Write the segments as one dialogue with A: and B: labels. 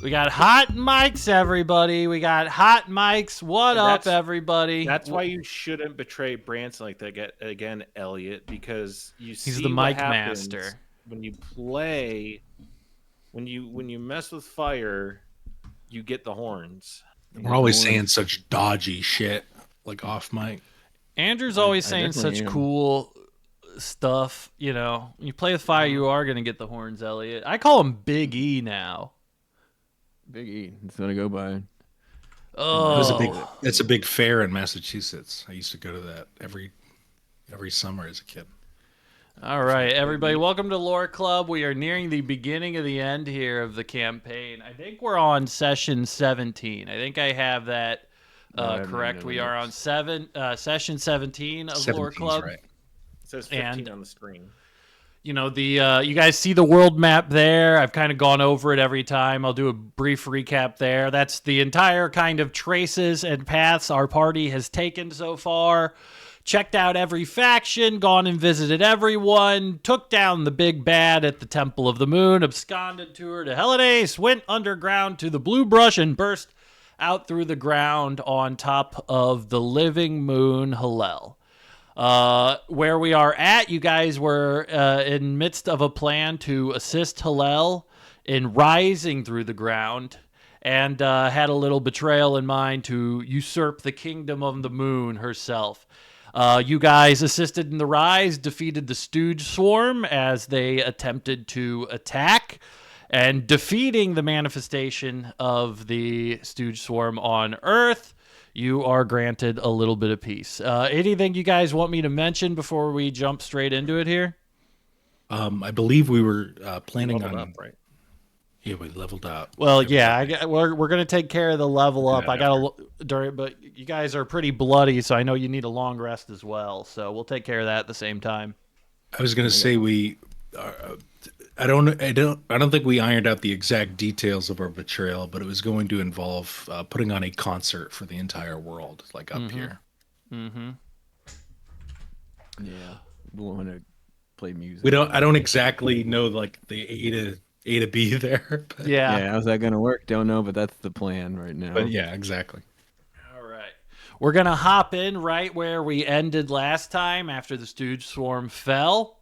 A: We got hot mics, everybody. We got hot mics. What
B: And
A: up,
B: that's-
A: everybody?
B: That's why you shouldn't betray Branson like that again, Elliot, because you
A: He's
B: see
A: the
B: what
A: mic
B: happens
A: master.
B: when you play, when you mess with fire, you get the horns.
C: We're always saying such dodgy shit, like off mic.
A: Andrew's always
D: I
A: saying
D: definitely
A: such
D: am.
A: cool stuff. You know, when you play with fire, you are going to get the horns, Elliot. I call him Big E now.
D: Big E. It's gonna go by.
A: Oh,
C: It's a big fair in Massachusetts. I used to go to that every summer as a kid.
A: all right, everybody. Welcome to Lore Club. We are nearing the beginning of the end here of the campaign. I think we're on session 17. I think I have that
D: I have
A: correct.
D: it in
A: We
D: the
A: are
D: notes.
A: on session 17 of Lore
C: 17's
A: Club.
C: right.
B: It says 15
A: And-
B: on the screen.
A: You know, you guys see the world map there. I've kind of gone over it every time. I'll do a brief recap there. That's the entire kind of traces and paths our party has taken so far. Checked out every faction, gone and visited everyone, took down the big bad at the Temple of the Moon, absconded to her to Helionace, went underground to the Blue Brush, and burst out through the ground on top of the living moon Hillel. Where we are at, you guys were in midst of a plan to assist Hillel in rising through the ground, and had a little betrayal in mind to usurp the kingdom of the moon herself. You guys assisted in the rise, defeated the Stooge Swarm as they attempted to attack, and defeating the manifestation of the Stooge Swarm on Earth. You are granted a little bit of peace. Anything you guys want me to mention before we jump straight into it here?
C: I believe we were planning
B: Leveled
C: on.
B: up, right?
C: Yeah, we leveled up.
A: Well, yeah, we're gonna take care of the level up.
C: Yeah,
A: I gotta but you guys are pretty bloody, so I know you need a long rest as well. So we'll take care of that at the same time.
C: I was gonna say we. I don't think we ironed out the exact details of our betrayal, but it was going to involve putting on a concert for the entire world, like up here.
A: Mm-hmm.
D: Yeah. We want to play music.
C: I don't exactly know like the A to B there. But,
A: Yeah.
D: How's that gonna work? Don't know, but that's the plan right now.
C: but yeah, exactly.
A: All right. We're gonna hop in right where we ended last time after the Stooge Swarm fell.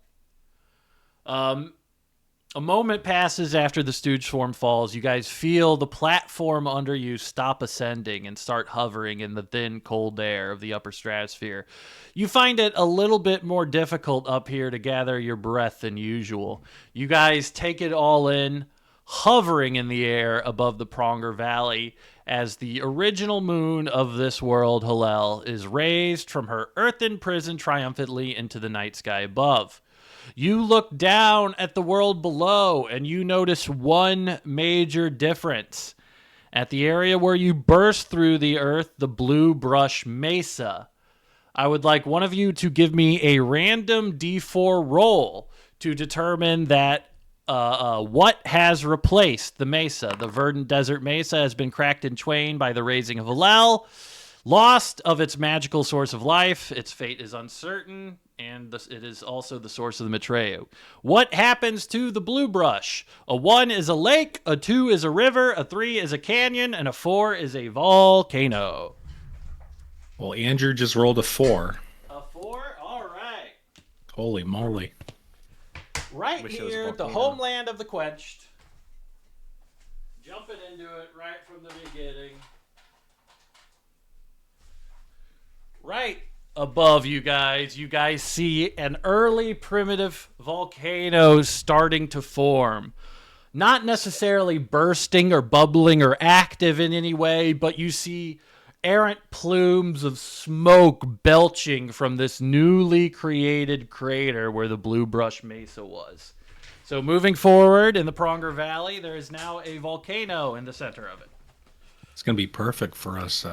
A: A moment passes after the Stooge Swarm falls. You guys feel the platform under you stop ascending and start hovering in the thin, cold air of the upper stratosphere. You find it a little bit more difficult up here to gather your breath than usual. You guys take it all in, hovering in the air above the Pronger Valley as the original moon of this world, Hillel, is raised from her earthen prison triumphantly into the night sky above. You look down at the world below and you notice one major difference. At the area where you burst through the earth, the Blue Brush Mesa. I would like one of you to give me a random D4 roll to determine that what has replaced the Mesa. The verdant desert Mesa has been cracked in twain by the raising of Hillel. Lost of its magical source of life, its fate is uncertain, and it is also the source of the Matreo. What happens to the Blue Brush? A 1 is a lake, a 2 is a river, a 3 is a canyon, and a 4 is a volcano.
C: Well, Andrew just rolled a 4.
A: A 4? All right.
C: Holy moly!
A: Right
B: Wish it was a
A: here, the
B: volcano.
A: homeland of the quenched. Jumping into it right from the beginning. Right above you guys see an early primitive volcano starting to form. Not necessarily bursting or bubbling or active in any way, but you see errant plumes of smoke belching from this newly created crater where the Blue Brush Mesa was. So moving forward in the Pronger Valley, there is now a volcano in the center of it.
C: It's gonna be perfect for us,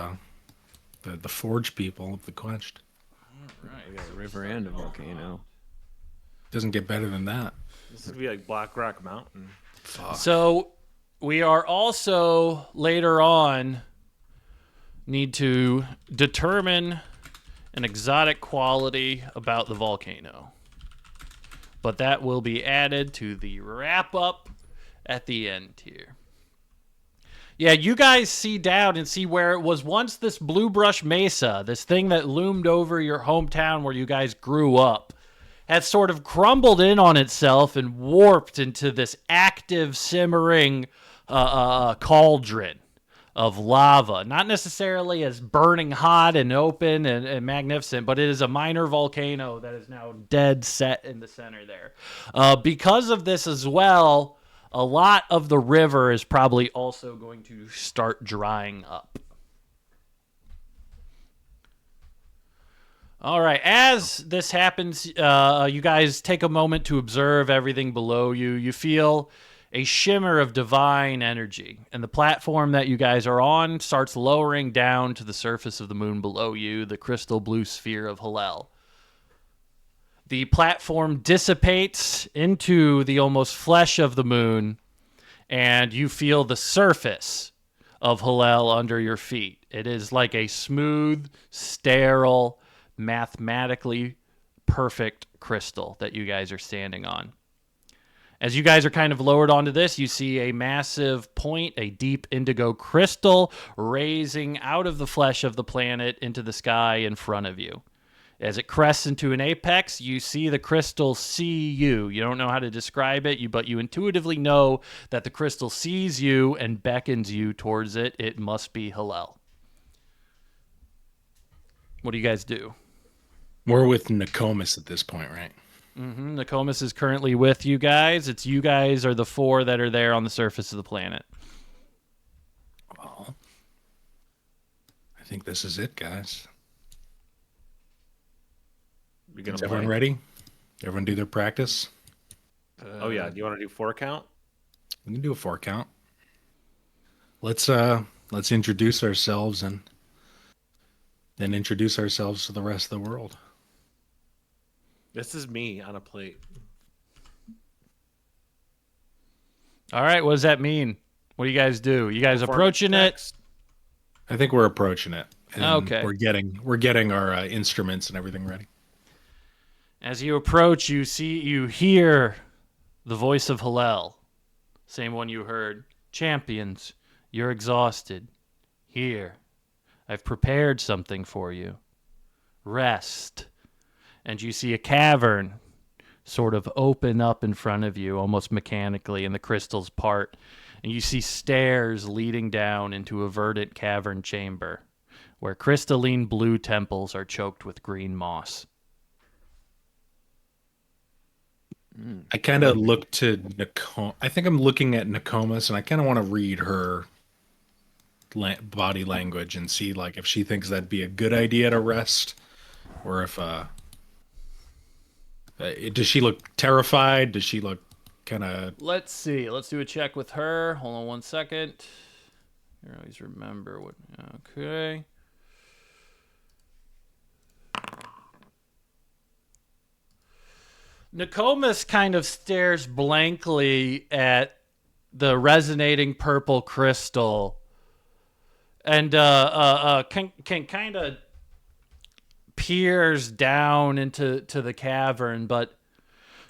C: the Forge people of the Quenched.
D: We got a river and a volcano.
C: Doesn't get better than that.
B: This would be like Black Rock Mountain.
A: So we are also later on need to determine an exotic quality about the volcano. But that will be added to the wrap up at the end here. Yeah, you guys see down and see where it was once this Blue Brush Mesa, this thing that loomed over your hometown where you guys grew up, had sort of crumbled in on itself and warped into this active, simmering cauldron of lava. Not necessarily as burning hot and open and magnificent, but it is a minor volcano that is now dead set in the center there. Because of this as well, a lot of the river is probably also going to start drying up. All right, as this happens, you guys take a moment to observe everything below you. You feel a shimmer of divine energy, and the platform that you guys are on starts lowering down to the surface of the moon below you, the crystal blue sphere of Hallel. The platform dissipates into the almost flesh of the moon, and you feel the surface of Hallel under your feet. It is like a smooth, sterile, mathematically perfect crystal that you guys are standing on. As you guys are kind of lowered onto this, you see a massive point, a deep indigo crystal raising out of the flesh of the planet into the sky in front of you. As it crests into an apex, you see the crystal see you. You don't know how to describe it, but you intuitively know that the crystal sees you and beckons you towards it. It must be Hallel. What do you guys do?
C: We're with Nokomis at this point, right?
A: Mm-hmm. Nokomis is currently with you guys. It's you guys are the four that are there on the surface of the planet.
C: Well, I think this is it, guys. Is everyone ready? Everyone do their practice?
B: Oh yeah, do you want to do 4 count?
C: We can do a 4 count. Let's introduce ourselves and then introduce ourselves to the rest of the world.
B: This is me on a plate.
A: All right, what does that mean? What do you guys do? You guys approaching it?
C: I think we're approaching it. And
A: Okay.
C: We're getting our instruments and everything ready.
A: As you approach, you hear the voice of Hallel. Same one you heard. Champions, you're exhausted. Here, I've prepared something for you. Rest. And you see a cavern sort of open up in front of you, almost mechanically, and the crystals part. And you see stairs leading down into a verdant cavern chamber, where crystalline blue temples are choked with green moss.
C: I kind of look to I think I'm looking at Nokomis, and I kind of want to read her body language and see like if she thinks that'd be a good idea to rest, or if does she look terrified? Does she look kind of?
A: Let's see. Let's do a check with her. Hold on one second. I always remember what. Okay. Nokomis kind of stares blankly at the resonating purple crystal, and can kind of peers down into the cavern, but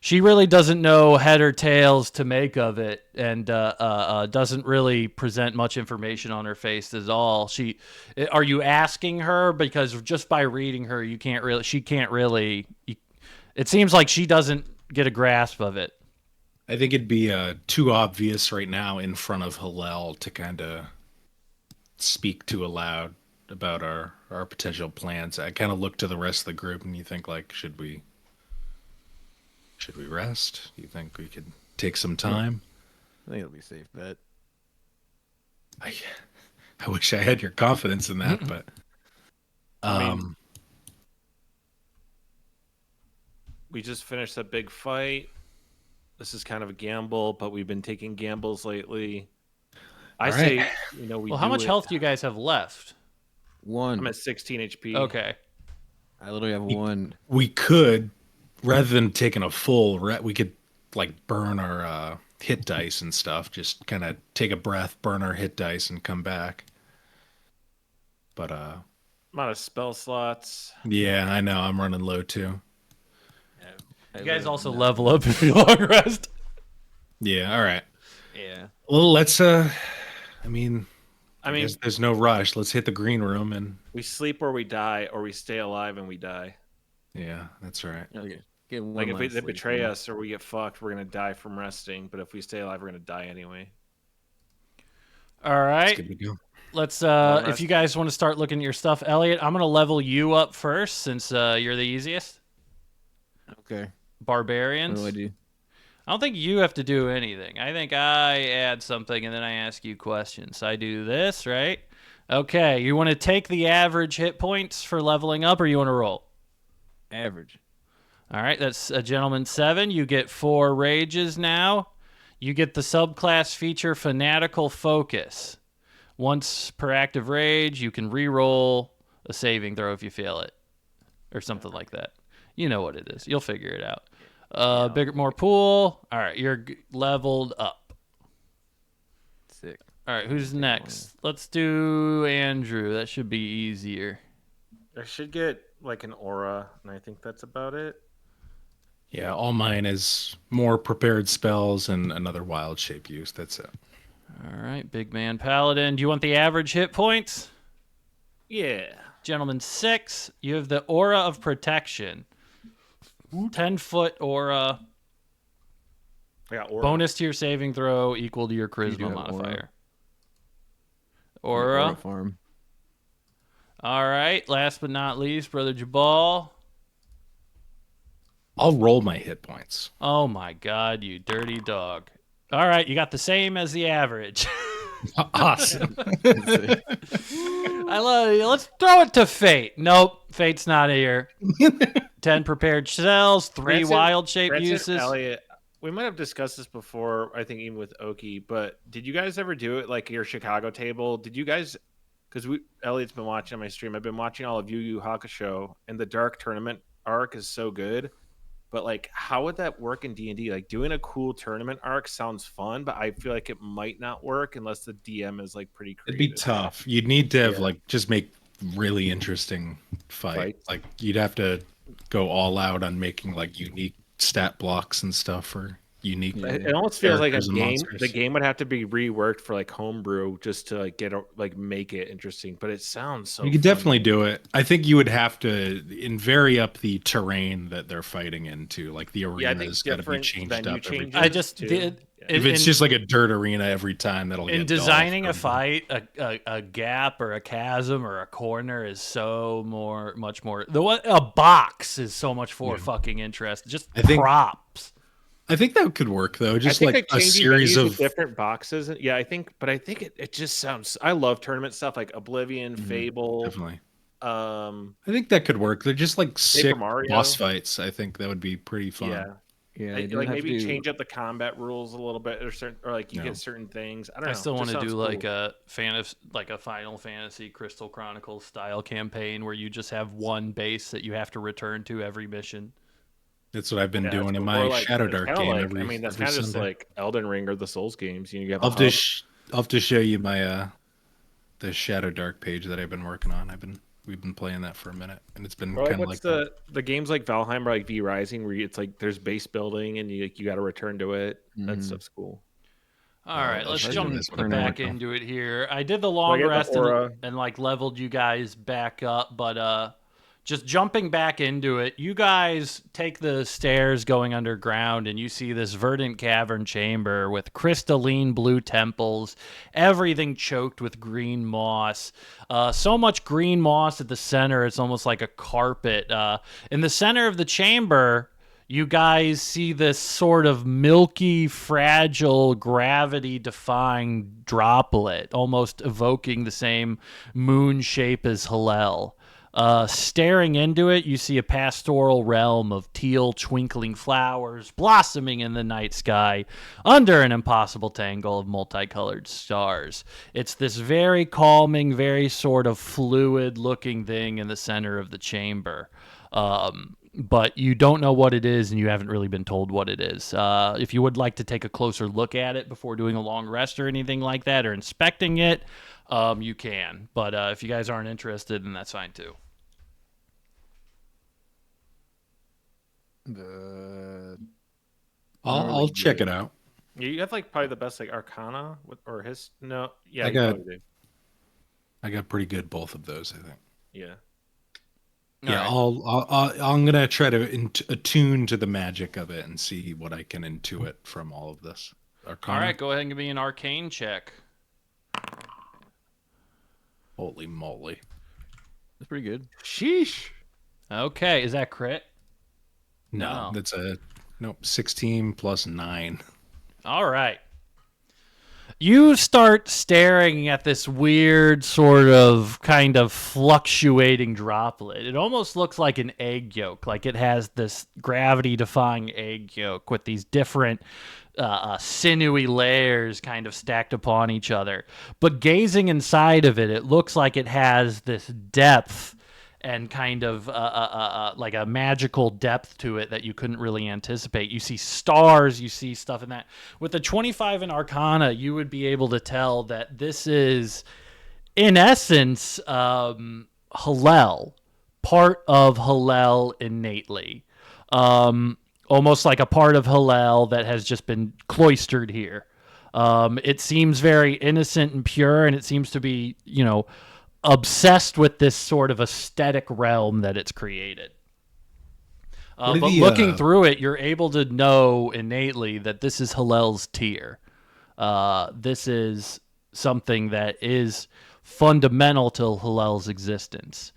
A: she really doesn't know head or tails to make of it, and doesn't really present much information on her face at all. Are you asking her? Because just by reading her, she can't really. It seems like she doesn't get a grasp of it.
C: I think it'd be too obvious right now in front of Hallel to kind of speak too aloud about our potential plans. I kind of look to the rest of the group, and you think like, should we rest? Do you think we could take some time?
D: I think it'll be a safe bet.
C: I wish I had your confidence in that, but
B: we just finished a big fight. This is kind of a gamble, but we've been taking gambles lately. I say,
A: Well, how much health do you guys have left?
D: 1.
B: I'm at 16 HP.
A: Okay.
D: I literally have 1.
C: we could, rather than taking a full we could like burn our hit dice and stuff. Just kind of take a breath, burn our hit dice, and come back. But
B: I'm out of spell slots.
C: yeah, I know I'm running low too.
A: You guys also level up if you long rest.
C: Yeah, all right.
D: Yeah.
C: Well, let's
B: I mean,
C: guess there's no rush. Let's hit the green room and
B: we sleep or we die, or we stay alive and we die.
C: yeah, that's right.
D: Okay. Get one
B: Like if they
D: last sleep,
B: betray
D: man.
B: us or we get fucked, we're gonna die from resting. But if we stay alive, we're gonna die anyway.
A: All
C: Let's
A: right.
C: give it a go.
A: Let's
B: Long
A: if
B: rest.
A: you guys want to start looking at your stuff, Elliot, I'm gonna level you up first since you're the easiest.
D: Okay. What
A: Barbarians.
D: do I do?
A: I don't think you have to do anything. I think I add something and then I ask you questions. I do this, right? Okay, you want to take the average hit points for leveling up or you want to roll?
D: Average.
A: All right, that's a gentleman 7. You get 4 rages now. You get the subclass feature Fanatical Focus. Once per active rage, you can re-roll a saving throw if you fail it. Or something like that. You know what it is. You'll figure it out. Bigger, more pool. All right, you're leveled up.
D: Sick.
A: All right, who's next? Let's do Andrew. That should be easier.
B: I should get like an aura, and I think that's about it.
C: Yeah, all mine is more prepared spells and another wild shape use. That's it.
A: All right, big man paladin. Do you want the average hit points?
B: Yeah.
A: Gentleman 6, you have the Aura of Protection. 10-foot aura.
B: I got aura.
A: Bonus to your saving throw equal to your
D: do
A: charisma
D: have
A: modifier.
D: Aura
A: Aura.
D: farm.
A: All right, last but not least, Brother Jabal.
C: I'll roll my hit points.
A: Oh my god, you dirty dog. All right, you got the same as the average.
C: Awesome.
A: I love it. Let's throw it to Fate. Nope, Fate's not here. 10 prepared cells, 3
B: Branson-
A: wild shape
B: Branson,
A: uses.
B: Elliot, we might have discussed this before, I think even with Oki, but did you guys ever do it like your Chicago table? Did you guys, because Elliot's been watching on my stream, I've been watching all of Yu Yu Hakusho, and the Dark Tournament arc is so good. But like, how would that work in D&D? Like, doing a cool tournament arc sounds fun, but I feel like it might not work unless the DM is like pretty creative.
C: It'd be tough. You'd need to have
B: Yeah.
C: like just make really interesting fight.
B: Fights.
C: Like you'd have to go all out on making like unique stat blocks and stuff for unique.
D: Yeah.
B: It almost feels like a
C: Characters and
B: game.
C: monsters.
B: The game would have to be reworked for like homebrew just to like make it interesting. But it sounds so.
C: You could
B: fun.
C: definitely do it. I think you would have to vary up the terrain that they're fighting into. Like the
B: Yeah, I think
C: arena's got to be
B: different
C: changed
B: venue
C: up every
B: changes.
C: time.
A: I just
B: too.
A: did.
B: Yeah.
C: If it's just like a dirt arena every time, that'll
A: in
C: get dull
A: designing a
C: for-
A: fight, a gap or a chasm or a corner is so much more. A box is so much more fucking interest. Just
C: I think-
A: props.
C: I think that could work though. Just
B: I think
C: like a
B: changing
C: series
B: venues
C: of
B: with different boxes. Yeah, I think it just sounds. I love tournament stuff like Oblivion, Fable.
C: definitely.
B: I
C: I think that could work. They're just like sick
B: Mario.
C: boss fights. I think that would be pretty fun.
B: Yeah,
D: Yeah,
B: like,
D: they
B: like
D: have
B: maybe
D: to-
B: change up the combat rules a little bit, or like you
C: No.
B: get certain things. I don't know.
A: I still
B: It
A: want
B: just
A: to do
B: sounds
A: like
B: cool.
A: a Final Fantasy Crystal Chronicles style campaign where you just have one base that you have to return to every mission.
C: That's what I've been
B: Yeah,
C: doing
B: it's
C: in
B: cool.
C: my
B: Or, like,
C: Shadow
B: it's
C: Dark
B: kinda
C: game.
B: like-
C: Every,
B: I mean, that's
C: every
B: kind of just
C: Sunday.
B: like Elden Ring or the Souls games. You have
C: I'll
B: a
C: have to
B: hub.
C: I'll have to show you my the Shadow Dark page that I've been working on. We've been playing that for a minute, and it's been
B: Or like
C: kind of
B: what's
C: like
B: the games like Valheim or like V Rising where it's like there's base building and you got to return to it. That
D: Mhm.
B: stuff's cool.
A: All right, let's
C: Version
A: jump
C: is what I'm
A: back
C: working on.
A: into it here. I did the long
B: get the
A: rest
B: aura.
A: and like leveled you guys back up, but just jumping back into it, you guys take the stairs going underground and you see this verdant cavern chamber with crystalline blue temples, everything choked with green moss. So much green moss at the center, it's almost like a carpet. In the center of the chamber, you guys see this sort of milky, fragile, gravity-defying droplet, almost evoking the same moon shape as Hillel. Staring into it, you see a pastoral realm of teal, twinkling flowers blossoming in the night sky under an impossible tangle of multicolored stars. It's this very calming, very sort of fluid-looking thing in the center of the chamber. But you don't know what it is, and you haven't really been told what it is. If you would like to take a closer look at it before doing a long rest or anything like that, or inspecting it, you can. But if you guys aren't interested, then that's fine too.
C: I'll check it out.
B: You have like probably the best like Arcana or his. No, yeah,
C: I
B: you
C: got-
B: probably do.
C: I got pretty good both of those, I think.
B: Yeah.
C: Yeah,
A: All
C: I'm gonna try to attune to the magic of it and see what I can intuit from all of this. Arcana?
A: right, go ahead and give me an arcane check.
C: Holy moly!
D: That's pretty good.
B: Sheesh.
A: Okay, is that crit?
C: No,
A: No.
C: that's a nope. 16 plus 9.
A: All right. You start staring at this weird sort of kind of fluctuating droplet. It almost looks like an egg yolk, like it has this gravity defying egg yolk with these different sinewy layers kind of stacked upon each other. But gazing inside of it, it looks like it has this depth and kind of like a magical depth to it that you couldn't really anticipate. You see stars, you see stuff in that. With the 25 in Arcana, you would be able to tell that this is, in essence, Hallel, part of Hallel innately. Almost like a part of Hallel that has just been cloistered here. It seems very innocent and pure, and it seems to be, obsessed with this sort of aesthetic realm that it's created. But looking through it, you're able to know innately that this is Hallel's tier. This is something that is fundamental to Hallel's existence.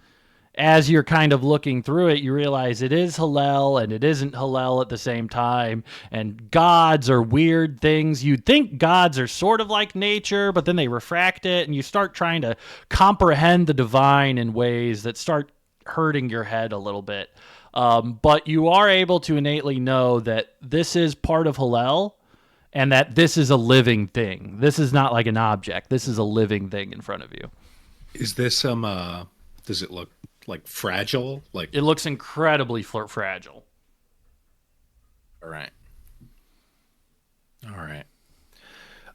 A: As you're kind of looking through it, you realize it is Hallel and it isn't Hallel at the same time. And gods are weird things. You'd think gods are sort of like nature, but then they refract it, and you start trying to comprehend the divine in ways that start hurting your head a little bit. But you are able to innately know that this is part of Hallel and that this is a living thing. This is not like an object. This is a living thing in front of you.
C: Is this does it look like fragile? Like
A: it looks incredibly fragile.
C: All right.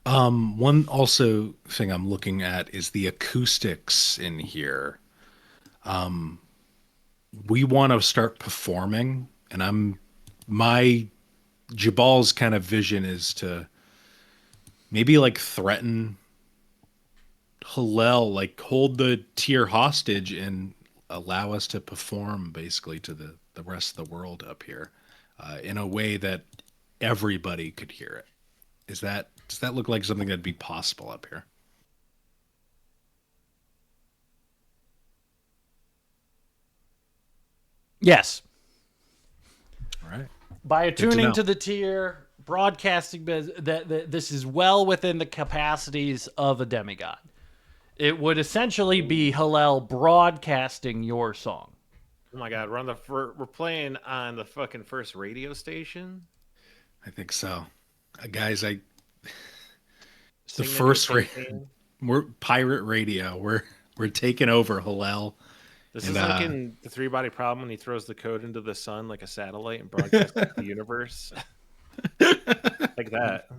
C: One also thing I'm looking at is the acoustics in here. We want to start performing, and my Jabal's kind of vision is to maybe like threaten Hallel, like hold the tier hostage and allow us to perform basically to the rest of the world up here in a way that everybody could hear it. Does that look like something that'd be possible up here?
A: Yes.
C: All right.
A: By attuning to the tier, broadcasting that this is well within the capacities of a demigod. It would essentially be Hallel broadcasting your song.
B: Oh my God, we're playing on the fucking first radio station.
C: I think so, guys. The
B: Singing
C: first
B: your
C: we're pirate radio. We're taking over Hallel.
B: This is like in the Three Body Problem when he throws the code into the sun like a satellite and broadcasts the universe. Like that.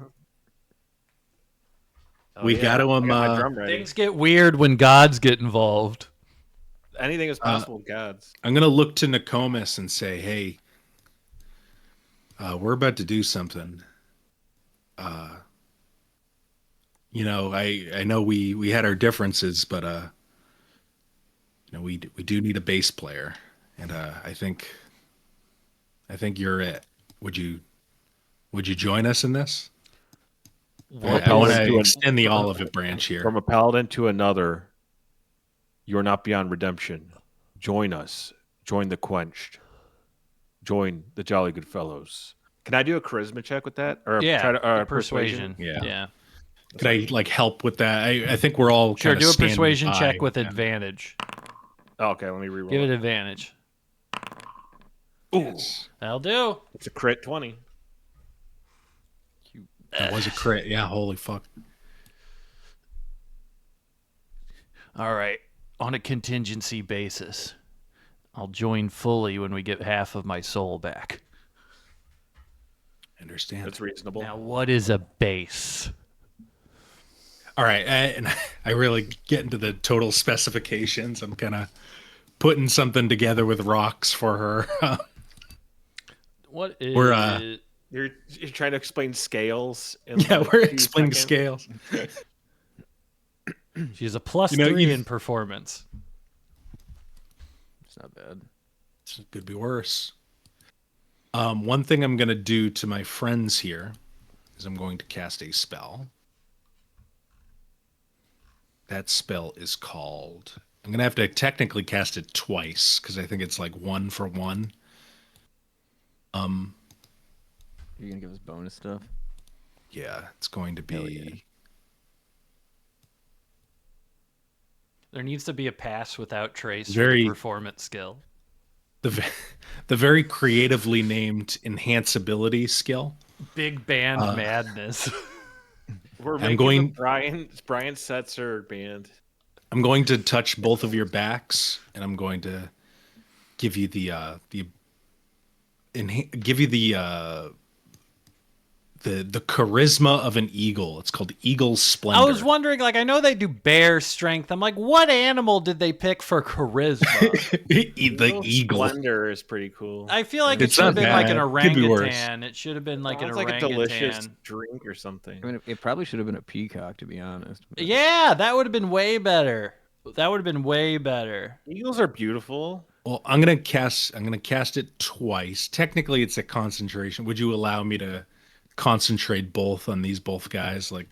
B: Oh,
C: we got to
B: I got my drum ready.
A: Things get weird when gods get involved.
B: Anything is possible with gods.
C: I'm gonna look to Nokomis and say, "Hey, we're about to do something. I know we had our differences, but we do need a bass player, and I think you're it. Would you join us in this?" I want to extend the olive branch here.
B: From a paladin to another, you're not beyond redemption. Join us. Join the quenched. Join the jolly good fellows. Can I do a charisma check with that? Or
A: persuasion.
C: Yeah. Could I help with that? I think we're all
A: sure. Do a persuasion check with advantage.
B: Oh, okay, let me reroll.
A: Give it advantage.
C: Ooh, yes.
A: That'll do.
B: It's a crit 20.
C: That was a crit. Yeah, holy fuck.
A: All right. On a contingency basis, I'll join fully when we get half of my soul back.
C: Understand.
B: That's reasonable.
A: Now, what is a base?
C: All right. And I really get into the total specifications. I'm kind of putting something together with rocks for her.
A: What is...
B: You're trying to explain scales.
C: We're explaining scales.
A: She has a plus
C: You know,
A: 3
C: you-
A: in performance.
D: It's not bad.
C: It could be worse. One thing I'm going to do to my friends here is I'm going to cast a spell. That spell is called... I'm going to have to technically cast it twice because I think it's like 1 for 1.
D: You're gonna give us bonus stuff.
C: Yeah, it's going to
D: Hell
C: be...
D: yeah.
A: There needs to be a pass without trace for
C: Very-
A: the performance skill.
C: the very creatively named enhanceability skill.
A: Big band madness.
B: We're
C: I'm
B: making
C: going-
B: Brian Setzer band.
C: I'm going to touch both of your backs, and I'm going to give you the charisma of an eagle. It's called Eagle Splendor.
A: I was wondering, like, I know they do bear strength. I'm like, what animal did they pick for charisma?
C: the
B: Eagle
C: eagle.
B: Splendor is pretty cool.
A: I feel like it
C: It's
A: should have
C: not
A: been like an
C: bad. Could be worse.
A: orangutan. It should have been like an
B: Sounds like a
A: orangutan.
B: delicious drink or something.
D: I mean, it probably should have been a peacock, to be honest. but-
A: Yeah, that would have been way better. That would have been way better.
B: Eagles are beautiful.
C: Well, I'm gonna cast it twice. Technically, it's a concentration. Would you allow me to concentrate both on these both guys, like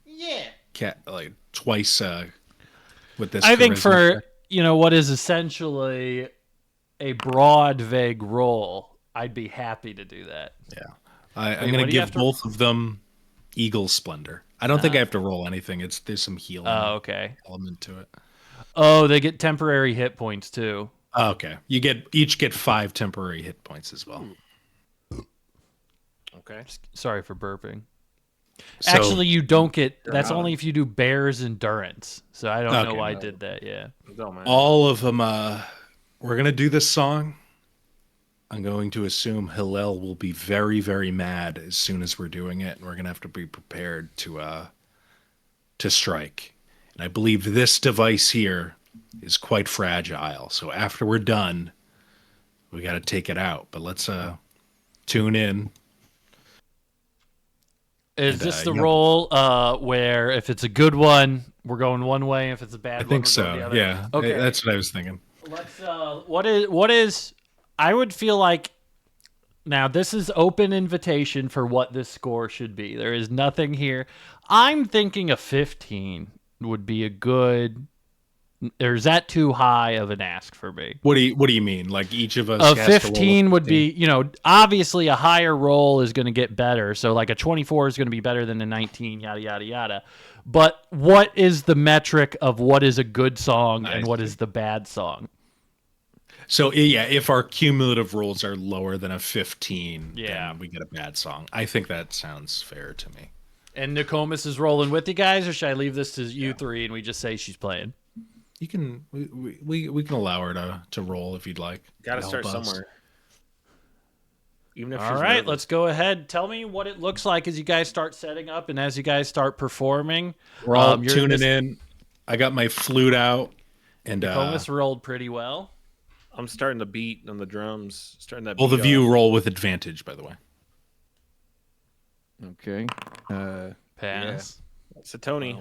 C: twice with this?
A: I think
C: charisma
A: for
C: check?
A: what is essentially a broad, vague role, I'd be happy to do that.
C: I'm
A: Wait,
C: gonna
A: what do you have
C: give
A: to-
C: both of them Eagle Splendor. I don't think I have to roll anything. There's some healing
A: Oh, okay.
C: element to it.
A: Oh, they get temporary hit points too.
C: Oh, okay, you each get 5 temporary hit points as well.
B: Okay.
A: Sorry for burping.
C: So-
A: Actually, you don't get. That's
B: out.
A: only if you do Bear's Endurance. So I don't know
C: Okay.
A: why I did that. Yeah.
B: Don't matter.
C: all of them. We're gonna do this song. I'm going to assume Hillel will be very, very mad as soon as we're doing it, and we're gonna have to be prepared to strike. And I believe this device here is quite fragile. So after we're done, we got to take it out. But let's tune in.
A: Is
C: And,
A: this the
C: you know-
A: roll where if it's a good one, we're going one way, if it's a bad
C: I
A: one,
C: think
A: we're going the
C: so.
A: other?
C: Yeah.
A: Okay.
C: That's what I was thinking.
A: Let's what is I would feel like now this is open invitation for what this score should be. There is nothing here. I'm thinking a 15 would be a good, or is that too high of an ask for me?
C: What do you mean? Like each of us
A: A
C: has to roll
A: 15 would be, obviously a higher roll is going to get better. So like a 24 is going to be better than a 19, yada, yada, yada. But what is the metric of what is a good song and what is the bad song?
C: So yeah, if our cumulative rolls are lower than a 15,
A: Yeah.
C: then we get a bad song. I think that sounds fair to me.
A: And Nokomis is rolling with you guys, or should I leave this to you three and we just say she's playing?
C: You can we can allow her to roll if you'd like.
B: Got to
C: Help
B: start
C: us.
B: somewhere. Even if
A: All
B: she's
A: right,
B: nervous.
A: let's go ahead. Tell me what it looks like as you guys start setting up and as you guys start performing.
C: We're all
A: You're
C: tuning
A: this-
C: in. I got my flute out, and
A: Nokomis rolled pretty well.
B: I'm starting the beat on the drums. Starting that.
C: both
B: beat
C: of you
B: up.
C: roll with advantage, by the way.
D: Okay.
A: Pass.
B: It's a Tony.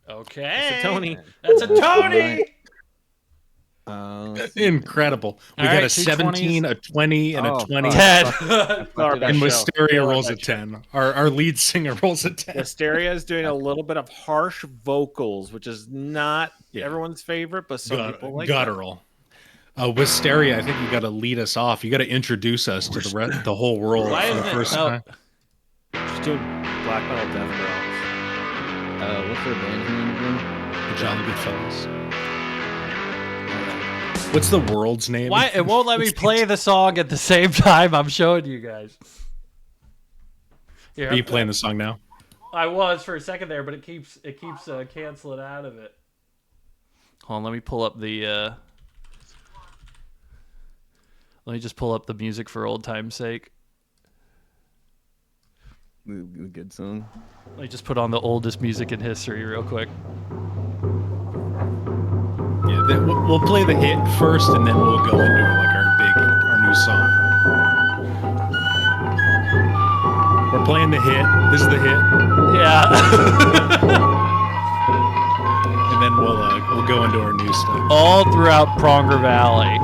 A: Okay.
B: It's a Tony.
A: That's a Tony.
D: Let's see.
C: Incredible. We
A: All
C: got
A: right,
C: a
A: two
C: 17, a 20, and
D: Oh,
C: a 20.
D: fuck.
A: 10.
B: Our
C: And
B: best show.
C: Wisteria
B: Our
C: rolls a
B: best show.
C: 10. Our lead singer rolls a 10.
B: Wisteria is doing a little bit of harsh vocals, which is not
C: Yeah.
B: everyone's favorite, but some people like
C: Guttural. Wisteria, I think you got to lead us off. You got to introduce us to the whole world
A: Why
C: for the
A: isn't it-
C: first
A: oh.
C: time.
B: that. She's doing black metal death growls.
D: What's their band name again?
C: The Jolly Good Fellas. What's the world's name?
A: Why it won't let me play the song at the same time I'm showing you guys. Here,
C: Are you playing the song now?
A: I was for a second there, but it keeps canceling out of it. Hold on, let me pull up the let me just pull up the music for old time's sake.
D: Good song.
A: Let me just put on the oldest music in history real quick.
C: Yeah, we'll play the hit first, and then we'll go into like our new song. We're playing the hit. This is the hit.
A: Yeah.
C: and then we'll go into our new stuff.
A: All throughout Pronger Valley,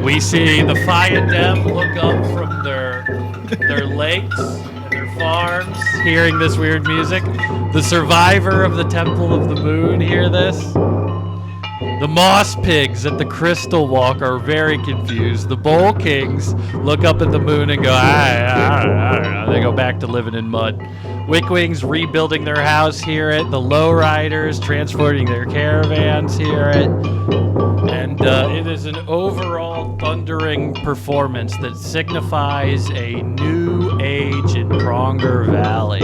A: we see the Fayadem look up from their lakes and their farms, hearing this weird music. The survivor of the Temple of the Moon hear this. The Moss Pigs at the Crystal Walk are very confused. The Bowl Kings look up at the moon and go, I don't know. They go back to living in mud. Wickwings rebuilding their house hear it. The Lowriders transporting their caravans hear it. And it is an overall thundering performance that signifies a new age in Pronger Valley.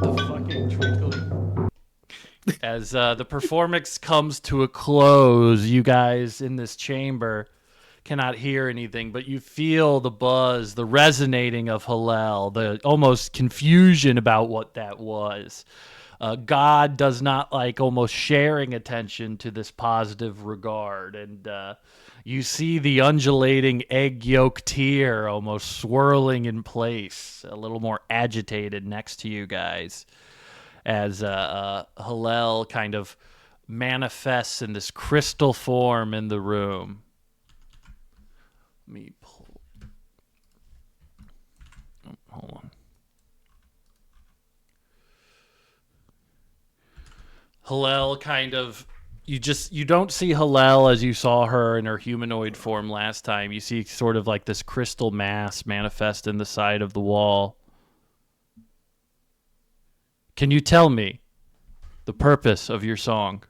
A: The fucking twinkling. As the performance comes to a close, you guys in this chamber cannot hear anything, but you feel the buzz, the resonating of Hallel, the almost confusion about what that was. God does not like almost sharing attention to this positive regard. And you see the undulating egg yolk tear almost swirling in place, a little more agitated next to you guys, as Hallel kind of manifests in this crystal form in the room. Let me pull. Oh, hold on. Hallel kind of, you don't see Hallel as you saw her in her humanoid form last time. You see sort of like this crystal mass manifest in the side of the wall. Can you tell me the purpose of your song?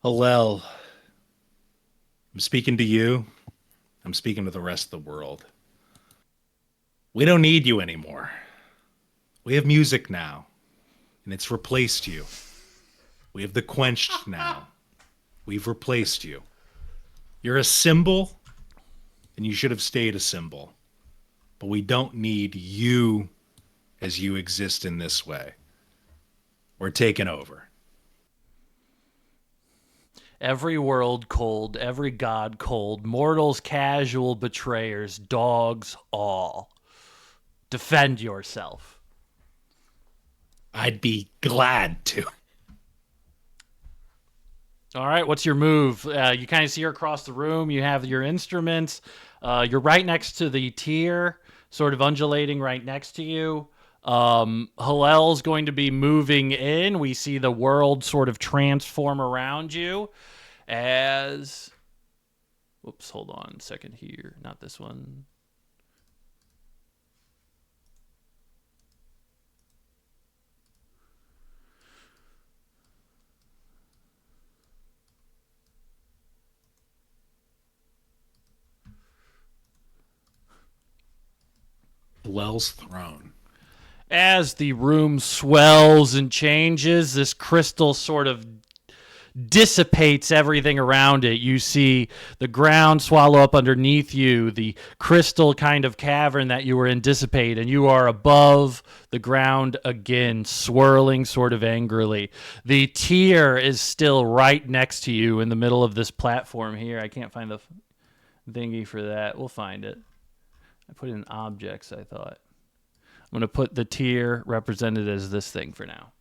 C: Hallel, I'm speaking to you. I'm speaking to the rest of the world. We don't need you anymore. We have music now, and it's replaced you. We have the quenched now. We've replaced you. You're a symbol, and you should have stayed a symbol. But we don't need you as you exist in this way. We're taking over.
A: Every world cold, every god cold, mortals casual betrayers, dogs all. Defend yourself.
C: I'd be glad to.
A: All right, what's your move? You kind of see her across the room. You have your instruments. You're right next to the tier, sort of undulating right next to you. Hallel's going to be moving in. We see the world sort of transform around you as... Whoops, hold on a second here. Not this one.
C: Hallel's throne.
A: As the room swells and changes, this crystal sort of dissipates everything around it. You see the ground swallow up underneath you, the crystal kind of cavern that you were in dissipate, and you are above the ground again, swirling sort of angrily. The tier is still right next to you in the middle of this platform here. I can't find the thingy for that. We'll find it. I put in objects, I thought. I'm going to put the tier represented as this thing for now.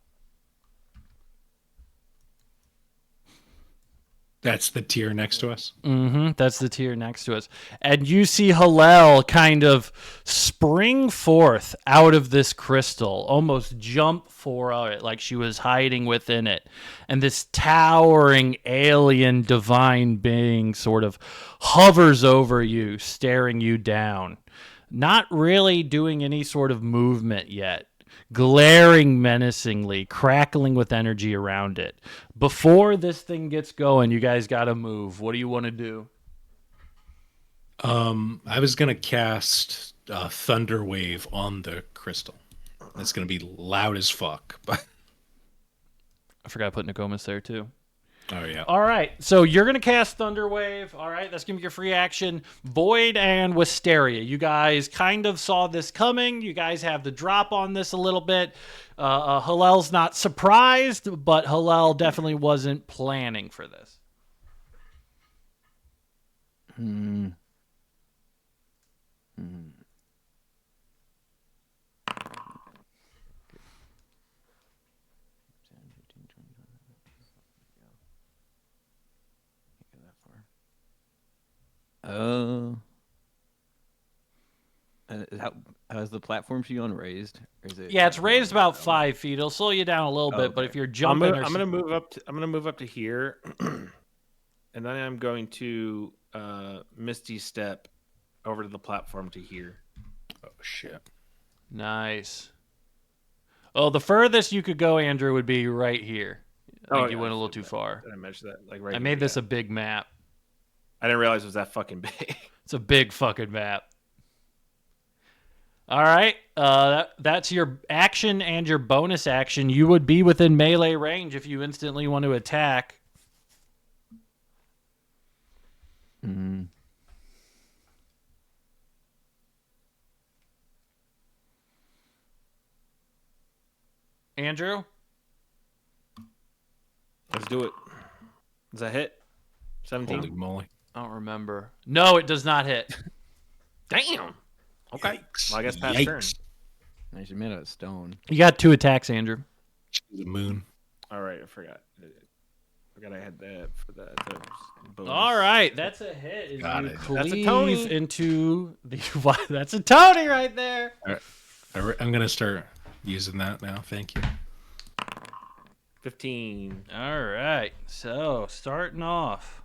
C: That's the tier next to us?
A: Mm-hmm. That's the tier next to us. And you see Hallel kind of spring forth out of this crystal, almost jump for it like she was hiding within it. And this towering alien divine being sort of hovers over you, staring you down. Not really doing any sort of movement yet. Glaring menacingly, crackling with energy around it. Before this thing gets going, you guys got to move. What do you want to do?
C: I was going to cast Thunder Wave on the crystal. It's going to be loud as fuck. But
A: I forgot to put Nokomis there too.
C: Oh, yeah.
A: All right, so you're going to cast Thunder Wave. All right, that's going to be your free action. Void and Wisteria. You guys kind of saw this coming. You guys have the drop on this a little bit. Hallel's not surprised, but Hallel definitely wasn't planning for this.
D: How is the platform she on raised? Or is it
A: Yeah, it's raised about 5 feet. It'll slow you down a little bit, but
D: Okay.
A: if you're jumping,
B: I'm gonna move up. I'm gonna move up to here, and then I'm going to Misty Step over to the platform to here.
C: Oh shit.
A: Nice. Oh, the furthest you could go, Andrew, would be right here. I think you went a little too far.
B: Did I mention that? Like right.
A: I
B: here,
A: made this
B: yeah.
A: a big map.
B: I didn't realize it was that fucking big.
A: It's a big fucking map. All right, that's your action and your bonus action. You would be within melee range if you instantly want to attack.
D: Mm-hmm.
A: Andrew?
B: Let's do it. Does that hit? 17.
C: Holy moly.
A: I don't remember. No, it does not hit.
B: Damn. Okay.
C: Yikes.
B: Well, I guess pass turn.
D: Nice, you made out of stone.
A: You got 2 attacks, Andrew.
C: The moon.
B: All right, I forgot. I had that for the bonus.
A: All right, that's a hit.
C: Got
A: You
C: it.
A: cleave
B: That's a Tony.
A: into the. That's a Tony right there.
C: I'm gonna start using that now. Thank you.
B: 15.
A: All right, so starting off,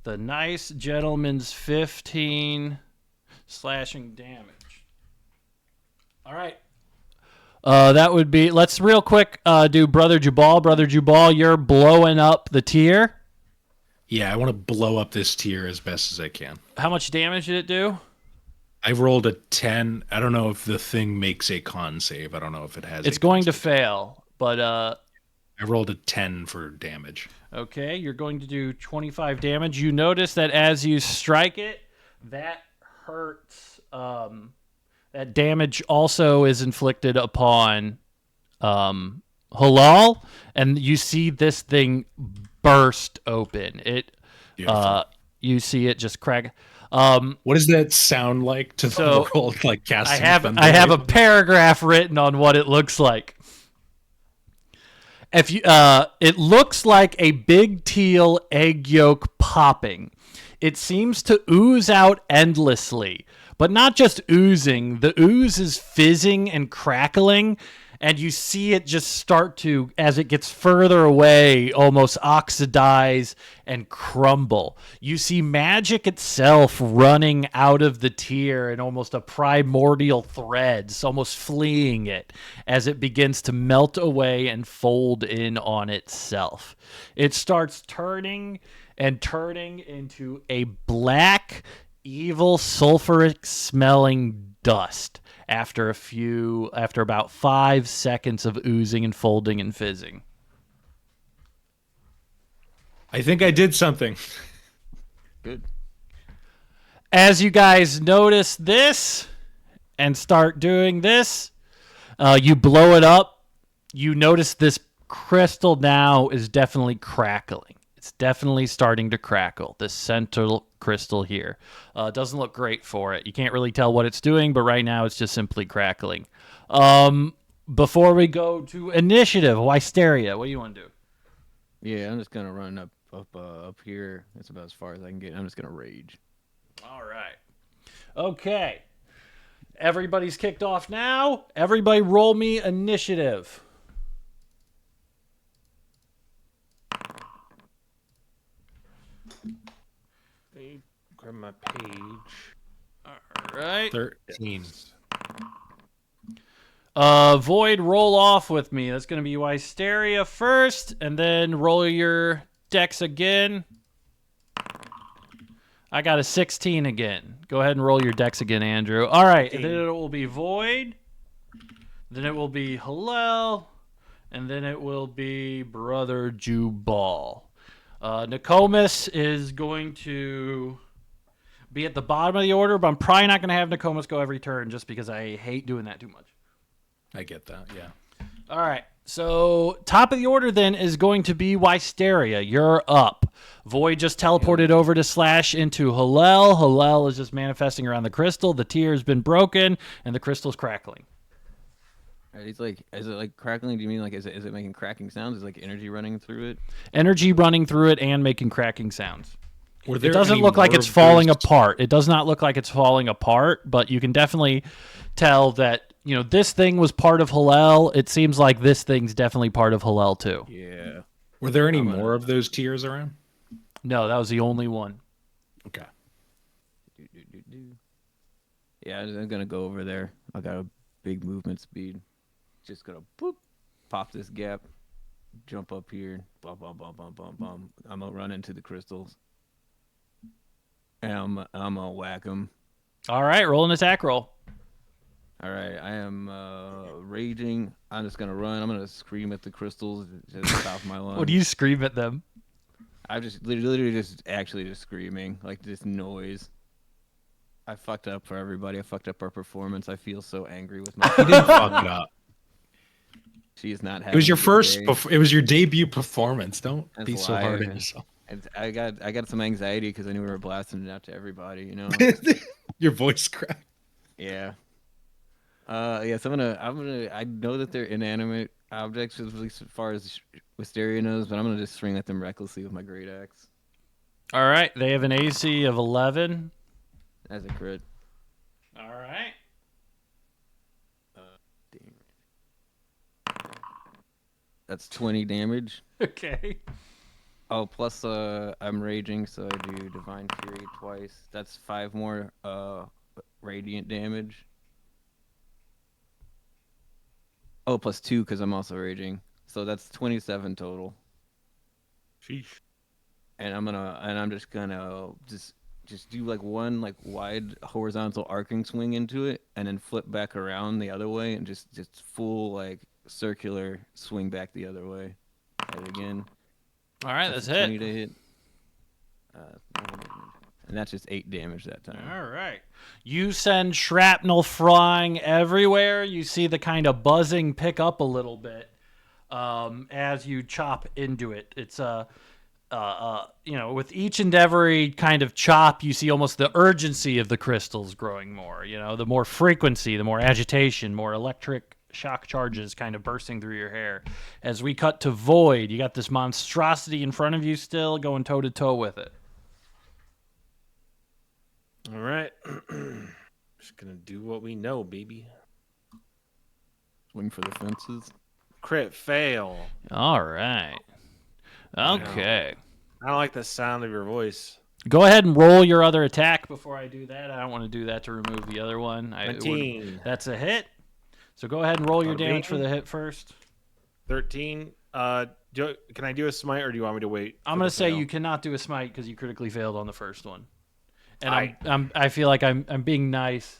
A: the nice gentleman's 15 slashing damage. All right. That would be. Let's real quick do Brother Jubal. Brother Jubal, you're blowing up the tier.
C: Yeah, I want to blow up this tier as best as I can.
A: How much damage did it do?
C: I rolled a 10. I don't know if the thing makes a con save. I don't know if it has.
A: It's
C: a con
A: going to
C: save.
A: fail, but
C: I rolled a 10 for damage.
A: okay, you're going to do 25 damage. You notice that as you strike it, that hurts. That damage also is inflicted upon Halal, and you see this thing burst open.
C: Beautiful.
A: You see it just crack.
C: What does that sound like to
A: So,
C: the world? Like casting
A: I
C: thunder?
A: have a paragraph written on what it looks like. If you, it looks like a big teal egg yolk popping. It seems to ooze out endlessly, but not just oozing. The ooze is fizzing and crackling, and you see it just start to, as it gets further away, almost oxidize and crumble. You see magic itself running out of the tier in almost a primordial threads, almost fleeing it as it begins to melt away and fold in on itself. It starts turning and turning into a black, evil, sulfuric smelling dust after about 5 seconds of oozing and folding and fizzing.
C: I think I did something.
D: Good.
A: As you guys notice this and start doing this, you blow it up. You notice this crystal now is definitely crackling. It's definitely starting to crackle, this central crystal here. Doesn't look great for it. You can't really tell what it's doing, but right now it's just simply crackling. Before we go to initiative, Wysteria, what do you want to do?
D: Yeah, I'm just gonna run up here. That's about as far as I can get. I'm just gonna rage.
A: All right. Okay. Everybody's kicked off now. Everybody roll me initiative.
B: Let me grab my page.
A: All right.
C: 13.
A: Void, roll off with me. That's going to be Wysteria first, and then roll your dex again. I got a 16 again. Go ahead and roll your dex again, Andrew. All right, and then it will be Void. Then it will be Hillel. And then it will be Brother Jubal. Nokomis is going to be at the bottom of the order, but I'm probably not going to have Nokomis go every turn just because I hate doing that too much.
C: I get that, yeah.
A: All right. So top of the order then is going to be Wysteria. You're up. Void just teleported over to slash into Hillel. Hillel is just manifesting around the crystal. The tier has been broken, and the crystal's crackling.
D: It's like, is it like crackling? Do you mean like, is it making cracking sounds? Is like energy running through it?
A: Energy running through it and making cracking sounds.
C: Were
A: It
C: there
A: doesn't
C: any
A: look like
C: more
A: it's
C: of
A: falling
C: those-
A: apart. It does not look like it's falling apart, but you can definitely tell that, this thing was part of Hillel. It seems like this thing's definitely part of Hillel too.
D: Yeah.
C: Were there any more of those tiers around?
A: No, that was the only one.
C: Okay.
D: Yeah, I'm gonna go over there. I got a big movement speed. Just gonna boop, pop this gap, jump up here, bum bum bum bum bum bum. I'm gonna run into the crystals, and I'm gonna whack them.
A: All right, roll an attack roll.
D: All right, I am raging. I'm just gonna run. I'm gonna scream at the crystals to the top of my lungs.
A: What do you scream at them?
D: I'm just literally just screaming like this noise. I fucked up for everybody. I fucked up our performance. I feel so angry with my.
C: You didn't fuck it up.
D: She is not happy.
C: It was your first.
D: Day.
C: It was your debut performance. Don't
D: That's
C: be so hard on
D: live.
C: yourself.
D: And I got some anxiety because I knew we were blasting it out to everybody.
C: Your voice cracked.
D: Yeah. Yeah. So I know that they're inanimate objects, at least as far as Wisteria knows, but I'm gonna just swing at them recklessly with my great axe.
A: All right, they have an AC of 11.
D: As a crit.
A: All right.
D: That's 20 damage.
A: Okay.
D: Oh, plus I'm raging, so I do Divine Fury twice. That's 5 more radiant damage. Oh, plus 2 because I'm also raging. So that's 27 total.
B: Sheesh.
D: And I'm just gonna do like one like wide horizontal arcing swing into it, and then flip back around the other way, and just full like circular swing back the other way. Try it again.
A: All right, that's
D: 20
A: hit.
D: to hit. And that's just 8 damage that time.
A: All right. You send shrapnel flying everywhere. You see the kind of buzzing pick up a little bit as you chop into it. It's with each and every kind of chop, you see almost the urgency of the crystals growing more. The more frequency, the more agitation, more electric shock charges kind of bursting through your hair. As we cut to Void, you got this monstrosity in front of you still going toe to toe with it.
B: All right. Just gonna do what we know, baby.
D: Swing for the fences.
B: Crit fail.
A: All right. Okay.
B: I don't like the sound of your voice.
A: Go ahead and roll your other attack before I do that. I don't want to do that to remove the other one.
B: 19.
A: That's a hit. So go ahead and roll your
B: Bada
A: damage for
B: bing.
A: the hit first.
B: 13. Can I do a smite, or do you want me to wait?
A: I'm
B: for
A: going
B: the
A: to say
B: fail?
A: you cannot do a smite because you critically failed on the first one. And I feel like I'm being nice.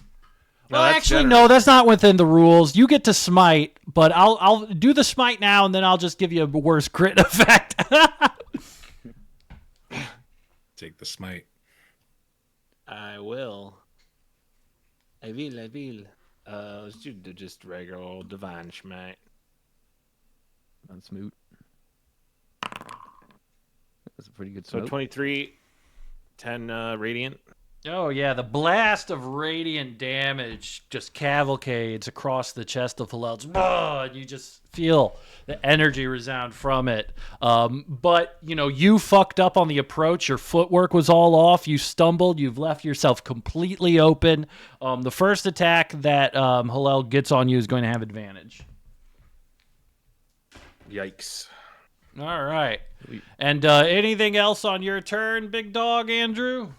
B: No,
A: Well,
B: that's
A: actually,
B: generous.
A: no, that's not within the rules. You get to smite, but I'll do the smite now, and then I'll just give you a worse crit effect.
C: Take the smite.
B: I will. I will. Let's do just regular old divine smite.
D: On Smoot. That's a pretty good
B: So
D: smoke.
B: 23, 10 radiant.
A: Oh, yeah, the blast of radiant damage just cavalcades across the chest of Hillel. And you just feel the energy resound from it. But, you fucked up on the approach. Your footwork was all off. You stumbled. You've left yourself completely open. The first attack that Hillel gets on you is going to have advantage.
B: Yikes.
A: All right. And anything else on your turn, big dog, Andrew?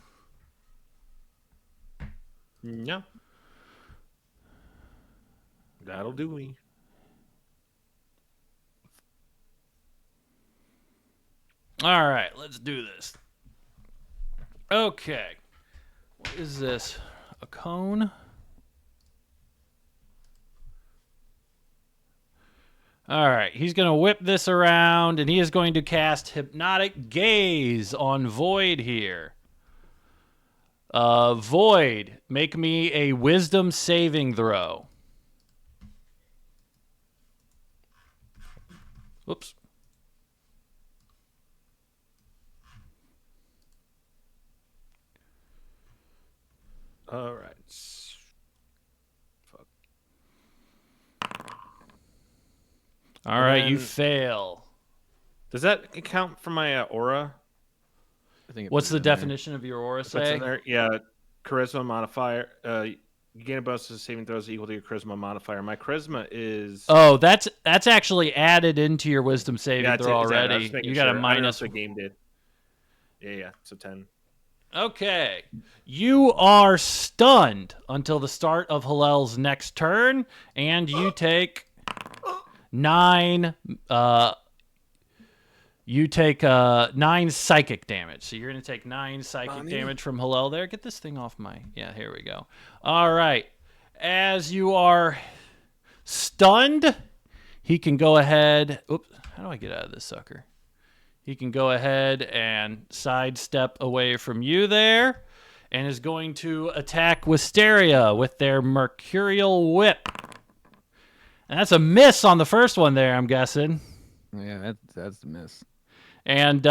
B: No. That'll do me.
A: All right, let's do this. Okay. What is this? A cone? All right, he's going to whip this around, and he is going to cast Hypnotic Gaze on Void here. Void, make me a Wisdom saving throw. Whoops.
B: All right. Fuck.
A: All right, you
B: then-
A: fail.
B: Does that count for my aura?
D: I think.
A: What's the definition of your aura
B: If it's in
A: say?
B: there, yeah, charisma modifier. You gain a bonus to saving throws equal to your charisma modifier. My charisma is.
A: Oh, that's actually added into your wisdom saving
B: yeah,
A: throw
B: it's added. I was
A: already.
B: just making
A: You got
B: sure.
A: a
B: I don't know
A: minus.
B: if the game did. Yeah, so 10.
A: Okay. You are stunned until the start of Hillel's next turn, and you take 9 9 psychic damage. So you're going to take 9 psychic damage from Hillel there. Get this thing off my... Yeah, here we go. All right. As you are stunned, he can go ahead... Oops. How do I get out of this sucker? He can go ahead and sidestep away from you there and is going to attack Wisteria with their Mercurial Whip. And that's a miss on the first one there, I'm guessing.
D: Yeah, that's the miss.
A: And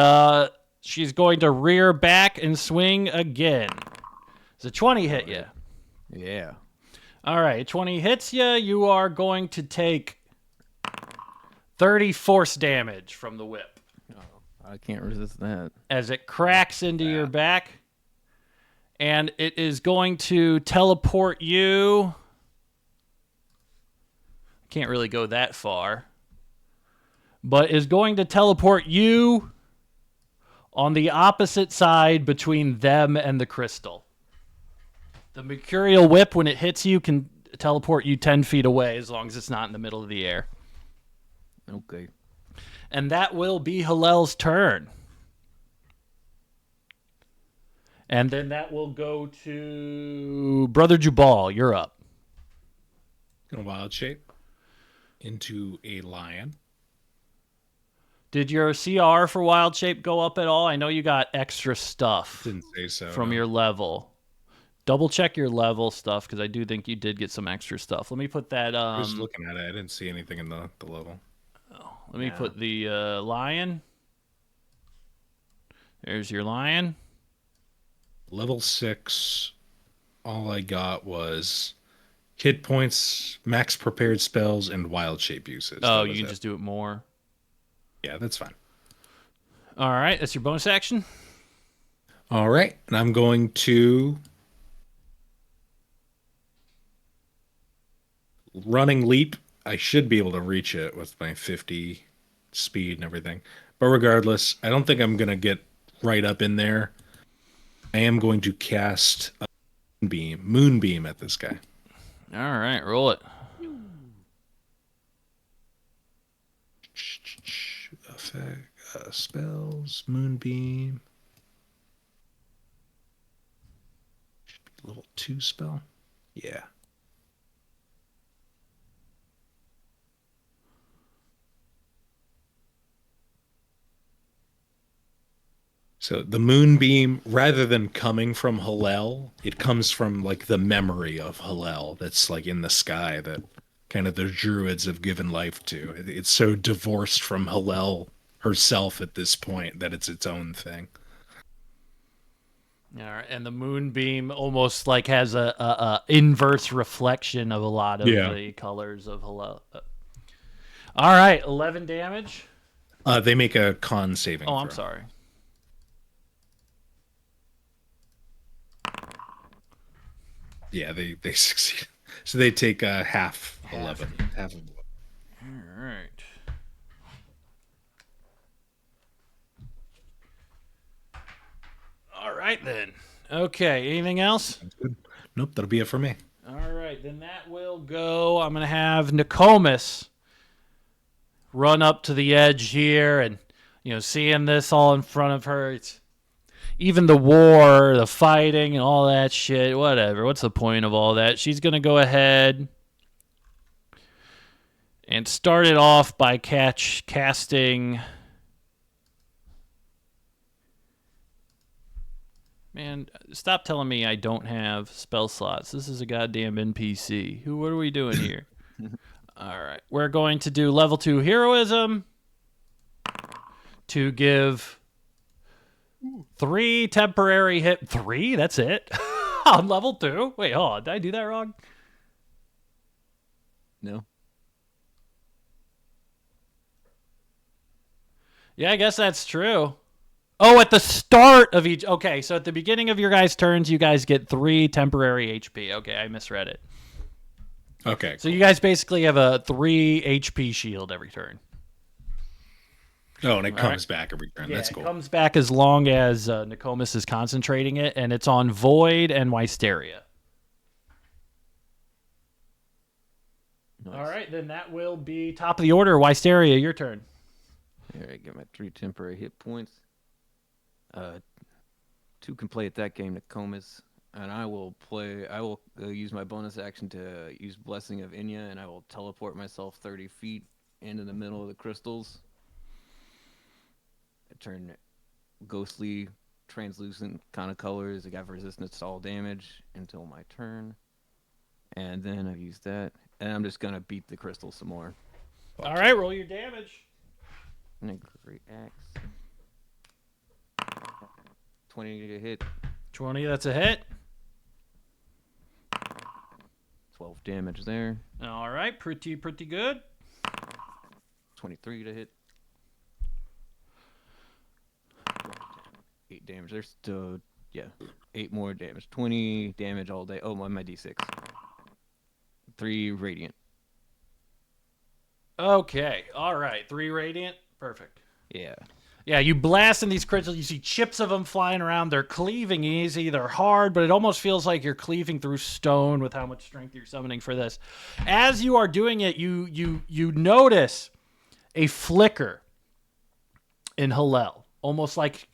A: she's going to rear back and swing again. Does a 20 hit you?
D: Yeah.
A: All right, 20 hits you. You are going to take 30 force damage from the whip.
D: I can't resist that.
A: As it cracks into your back. And it is going to teleport you. Can't really go that far. But is going to teleport you on the opposite side between them and the crystal. The Mercurial Whip, when it hits you, can teleport you 10 feet away as long as it's not in the middle of the air.
D: Okay.
A: And that will be Hillel's turn. And then that will go to Brother Jubal. You're up.
C: Gonna wild shape into a lion.
A: Did your CR for Wild Shape go up at all? I know you got extra stuff
C: Didn't say so.
A: from
C: no.
A: your level. Double check your level stuff because I do think you did get some extra stuff. Let me put that.
C: I was looking at it. I didn't see anything in the level.
A: Let me put the lion. There's your lion.
C: Level 6. All I got was hit points, max prepared spells, and wild shape uses.
A: Oh,
C: That
A: you
C: was
A: can
C: it.
A: just do it more.
C: Yeah, that's fine.
A: All right, that's your bonus action.
C: All right, and I'm going to running leap. I should be able to reach it with my 50 speed and everything. But regardless, I don't think I'm going to get right up in there. I am going to cast a moonbeam at this guy.
A: All right, roll it.
C: Effect, spells, moonbeam. Should be a level 2 spell. Yeah. So the moonbeam, rather than coming from Hillel, it comes from like the memory of Hillel that's like in the sky that kind of the druids have given life to. It's so divorced from Hillel herself at this point that it's its own thing.
A: All right, and the moonbeam almost like has a inverse reflection of a lot of the colors of Hillel. All right, 11 damage.
C: They make a con saving
A: Oh,
C: throw.
A: I'm sorry.
C: Yeah, they succeed. So they take half 11. Half of
A: All right. All right, then. Okay, anything else?
C: Nope, that'll be it for me.
A: All right, then that will go. I'm going to have Nokomis run up to the edge here and, seeing this all in front of her. It's even the war, the fighting, and all that shit, whatever. What's the point of all that? She's going to go ahead and start it off by casting... Man, stop telling me I don't have spell slots. This is a goddamn NPC. What are we doing here? All right. We're going to do level 2 heroism to give 3 temporary hit. 3? That's it? On level 2? Wait, hold on. Did I do that wrong?
D: No.
A: Yeah, I guess that's true. Oh, at the start of each. Okay, so at the beginning of your guys' turns, you guys get 3 temporary HP. Okay, I misread it.
C: Okay.
A: So you guys basically have a 3 HP shield every turn.
C: Oh, and it comes back every turn. That's cool.
A: It comes back as long as Nokomis is concentrating it, and it's on Void and Wysteria.
D: Nice.
A: All right, then that will be top of the order. Wysteria, your turn.
D: All right, get my 3 temporary hit points. 2 can play at that game, Nokomis, and I will use my bonus action to use Blessing of Inya, and I will teleport myself 30 feet into the middle of the crystals. I turn ghostly, translucent kind of colors. I got resistance to all damage until my turn, and then I use that, and I'm just gonna beat the crystal some more.
A: All right, roll your damage.
D: And a great axe. 20 to hit.
A: 20, that's a hit.
D: 12 damage there.
A: All right, pretty good.
D: 23 to hit. 8 damage. There's still, 8 more damage. 20 damage all day. Oh, my D6. 3 radiant.
A: Okay, all right, 3 radiant. Perfect.
D: Yeah.
A: Yeah, you blast in these crystals. You see chips of them flying around. They're cleaving easy. They're hard, but it almost feels like you're cleaving through stone with how much strength you're summoning for this. As you are doing it, you notice a flicker in Hallel, almost like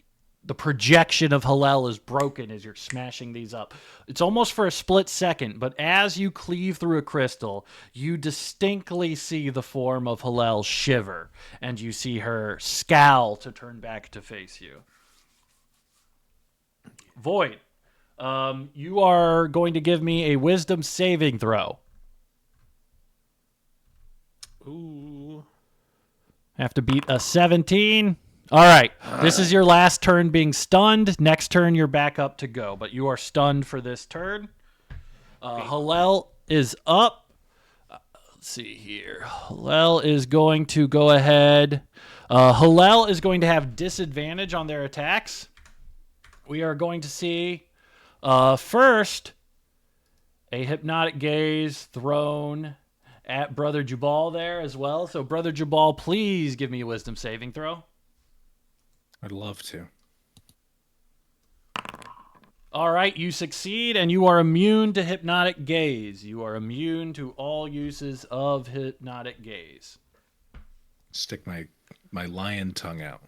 A: the projection of Hallel is broken as you're smashing these up. It's almost for a split second, but as you cleave through a crystal, you distinctly see the form of Hallel shiver, and you see her scowl to turn back to face you. Void, you are going to give me a wisdom saving throw.
B: Ooh.
A: Have to beat a 17. All right, this is your last turn being stunned. Next turn, you're back up to go, but you are stunned for this turn. Hallel is up. Let's see here. Hallel is going to go ahead. Hallel is going to have disadvantage on their attacks. We are going to see first a hypnotic gaze thrown at Brother Jubal there as well. So, Brother Jubal, please give me a wisdom saving throw.
C: I'd love to.
A: All right, you succeed, and you are immune to hypnotic gaze. You are immune to all uses of hypnotic gaze.
C: Stick my lion tongue out.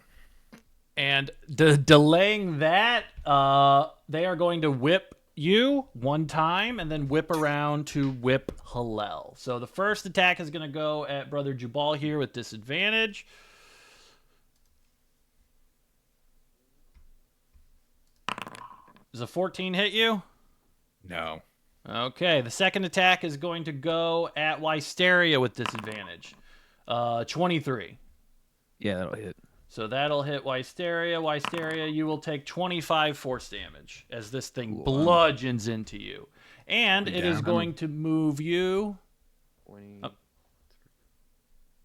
A: And delaying that, they are going to whip you one time and then whip around to whip Hallel. So the first attack is going to go at Brother Jubal here with disadvantage. Does a 14 hit you?
C: No.
A: Okay, the second attack is going to go at Wysteria with disadvantage. 23.
D: Yeah, that'll hit.
A: So that'll hit Wysteria. Wysteria, you will take 25 force damage as this thing bludgeons into you. And it is going to move you.
D: 20. Oh.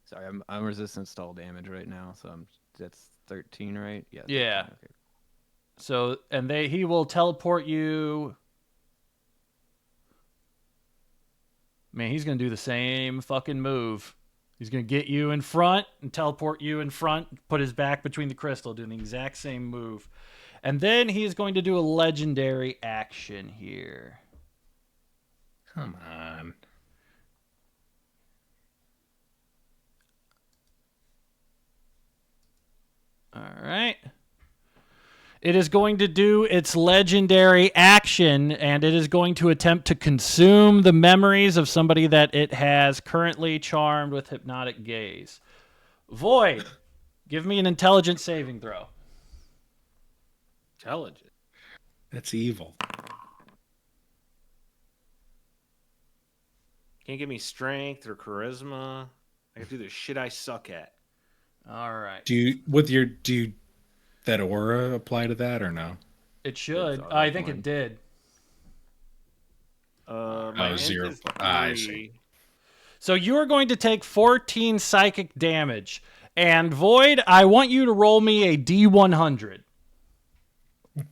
D: Sorry, I'm resistant to all damage right now, so that's 13, right? Yeah. 13.
A: Yeah.
D: Okay.
A: So, and he will teleport you. Man, he's going to do the same fucking move. He's going to get you in front and teleport you in front, put his back between the crystal, doing the exact same move. And then he's going to do a legendary action here.
C: Come on.
A: All right. It is going to do its legendary action, and it is going to attempt to consume the memories of somebody that it has currently charmed with hypnotic gaze. Void, give me an intelligence saving throw.
B: Intelligent.
C: That's evil.
B: Can't give me strength or charisma. I can do the shit I suck at.
A: All right.
C: Do that aura apply to that or no?
A: It should. I think it did.
B: My
C: 0.
B: is
C: I
B: 3.
C: see.
A: So you are going to take 14 psychic damage. And Void, I want you to roll me a D100.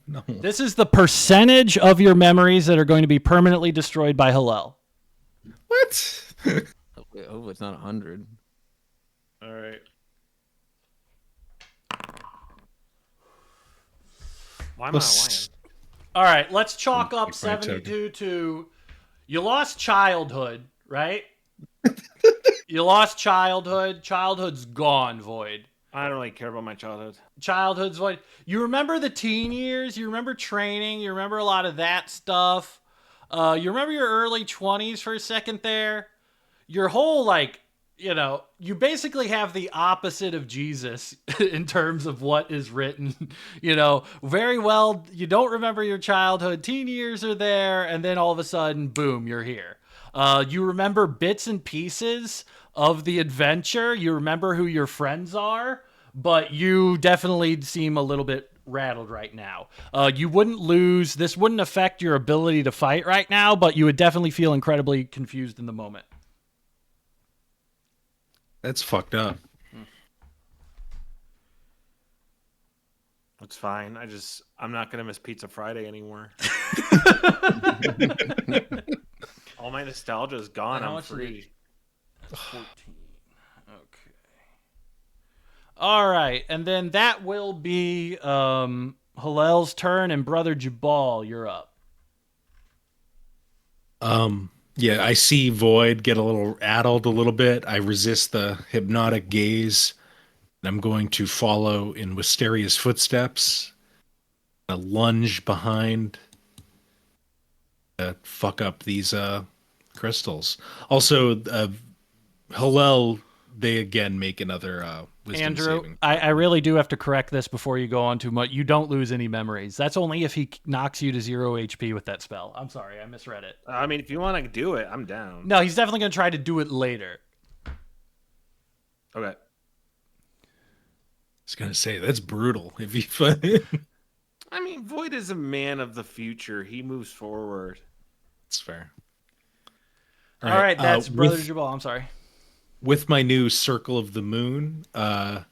C: No.
A: This is the percentage of your memories that are going to be permanently destroyed by Hillel.
C: What?
D: I hope it's not 100.
B: All right. Why am I
C: Let's-
B: lying?
A: All right, let's chalk up
C: Keep my token.
A: 72 to you lost childhood, right? You lost childhood. Childhood's gone, Void.
B: I don't really care about my childhood.
A: Childhood's void. You remember the teen years? You remember training? You remember a lot of that stuff? You remember your early 20s for a second there? Your whole, like, you basically have the opposite of Jesus in terms of what is written. Very well, you don't remember your childhood. Teen years are there, and then all of a sudden, boom, you're here. You remember bits and pieces of the adventure. You remember who your friends are, but you definitely seem a little bit rattled right now. You wouldn't lose. This wouldn't affect your ability to fight right now, but you would definitely feel incredibly confused in the moment.
C: That's fucked up.
B: It's fine. I'm not gonna miss Pizza Friday anymore. All my nostalgia is gone.
A: And how
B: I'm
A: much did
B: free.
A: That's 14. Okay. All right, and then that will be Hillel's turn, and Brother Jabal, you're up.
C: Yeah, I see Void get a little addled a little bit. I resist the hypnotic gaze. I'm going to follow in Wisteria's footsteps. A lunge behind. Fuck up these crystals. Also, Hillel, they again make another wisdom
A: Andrew,
C: saving.
A: I really do have to correct this before you go on too much. You don't lose any memories. That's only if he knocks you to 0 HP with that spell. I'm sorry, I misread it.
B: I mean, if you want to do it, I'm down.
A: No, he's definitely going to try to do it later.
B: Okay.
C: I was gonna say that's brutal. If you
B: I mean, Void is a man of the future. He moves forward.
C: It's fair.
A: All right, that's Brother
C: with,
A: Jabal. I'm sorry.
C: with my new Circle of the Moon kind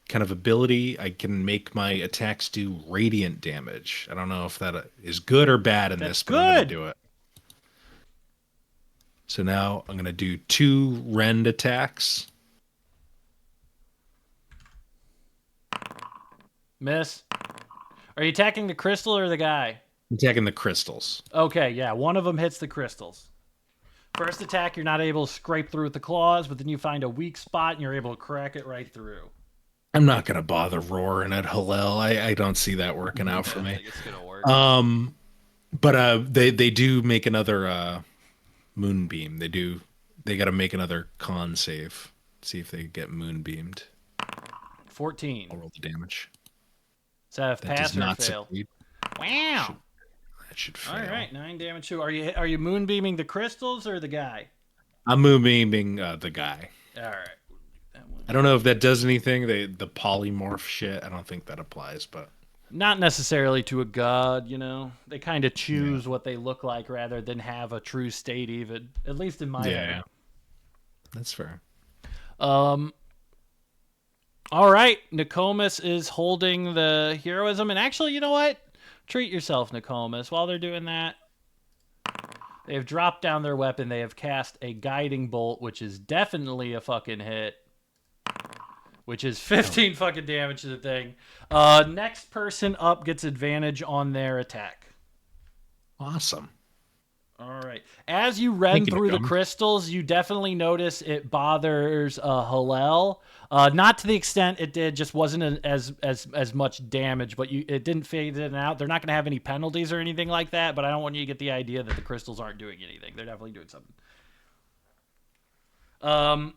C: of ability, I can make my attacks do radiant damage. I don't know if that is good or bad in
A: That's
C: this, but I'm gonna
A: good.
C: do it. So now I'm gonna do 2 rend attacks.
A: Miss. Are you attacking the crystal or the guy?
C: Attacking the crystals.
A: Okay, yeah, one of them hits the crystals. First attack, you're not able to scrape through with the claws, but then you find a weak spot and you're able to crack it right through.
C: I'm not gonna bother roaring at Hillel. I don't see that working out for
A: I
C: me.
A: think it's gonna work.
C: But they do make another moonbeam. They got to make another con save. See if they get moonbeamed.
A: 14.
C: I'll roll the damage.
A: Is that a
C: That
A: pass
C: does
A: or a
C: not
A: fail?
C: succeed.
A: Wow.
C: That should fail.
A: All right, 9 damage too. Are you moonbeaming the crystals or the guy?
C: I'm moonbeaming the guy.
A: All right. That one.
C: I don't know if that does anything. The polymorph shit. I don't think that applies, but
A: Not necessarily to a god, They kind of choose what they look like rather than have a true state even. At least in my head.
C: that's fair.
A: All right, Nokomis is holding the heroism, and actually, you know what? Treat yourself, Nokomis. While they're doing that, they have dropped down their weapon. They have cast a guiding bolt, which is definitely a fucking hit, which is 15 fucking damage to the thing. Next person up gets advantage on their attack.
C: Awesome.
A: All right. As you run
C: Thank you,
A: through the
C: Nokomis.
A: crystals, you definitely notice it bothers Hillel. Not to the extent it did, just wasn't as much damage, but it didn't fade in and out. They're not going to have any penalties or anything like that, but I don't want you to get the idea that the crystals aren't doing anything. They're definitely doing something. All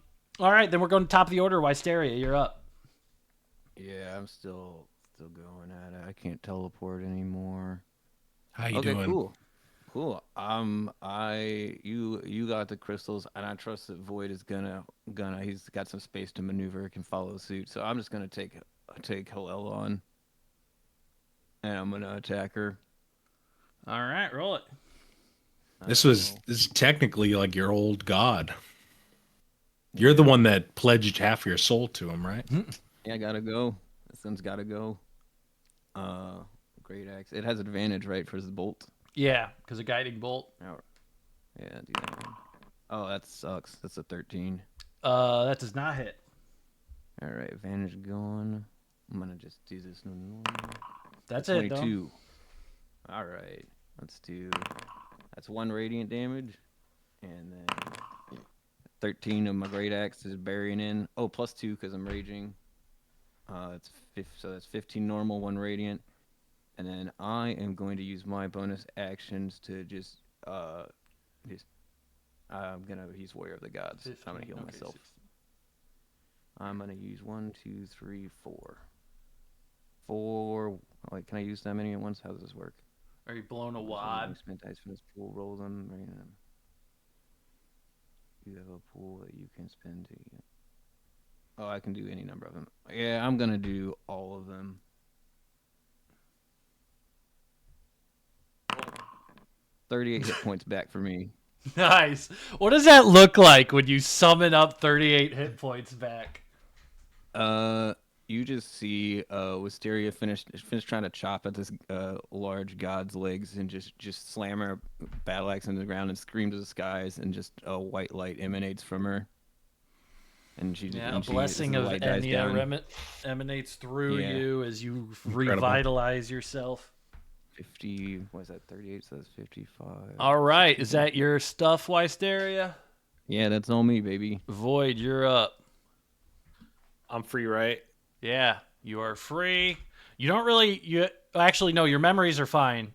A: right, then we're going to top of the order. Wysteria, you're up.
D: Yeah, I'm still going at it. I can't teleport anymore.
C: How you
D: Okay,
C: doing?
D: cool. You got the crystals, and I trust that Void is gonna. He's got some space to maneuver, can follow suit. So I'm just gonna take Hillel on, and I'm gonna attack her.
A: All right, roll it.
C: This is technically like your old god. You're the one that pledged half your soul to him, right?
D: Yeah, I gotta go. This one's gotta go. great axe. It has advantage, right, for his bolt.
A: Yeah, because a guiding bolt.
D: Oh, yeah, do that one. Oh, that sucks. That's a 13.
A: That does not hit.
D: All right, advantage gone. I'm gonna just do this normal.
A: That's it, though.
D: 22. All right, let's do. That's 1 radiant damage, and then 13 of my great axe is burying in. Oh, +2 because I'm raging. So that's 15 normal, 1 radiant, and then I am going to use my bonus actions to just I'm gonna use Warrior of the Gods.
A: 15,
D: I'm gonna heal
A: okay,
D: myself.
A: 16.
D: I'm gonna use 1, 2, 3, 4. 4. Wait, can I use that many at once? How does this work?
A: Are you blowing a wad?
D: Spent dice from this pool, roll them. Right now. You have a pool that you can spend. Oh, I can do any number of them. Yeah, I'm gonna do all of them. 38 hit points back for me.
A: Nice. What does that look like when you summon up 38 hit points back?
D: You just see Wisteria finish trying to chop at this large god's legs and just slam her battle axe into the ground and scream to the skies, and just a white light emanates from her. And she
A: Yeah,
D: and
A: a blessing
D: the
A: of
D: light dies down.
A: Enya emanates through
D: Yeah.
A: you as you
C: Incredible.
A: revitalize yourself.
D: 50, what is that, 38, so that's 55.
A: All right, is that your stuff, Wysteria?
D: Yeah, that's all me, baby.
A: Void, you're up.
B: I'm free, right?
A: Yeah, you are free. You don't really, actually, no, your memories are fine.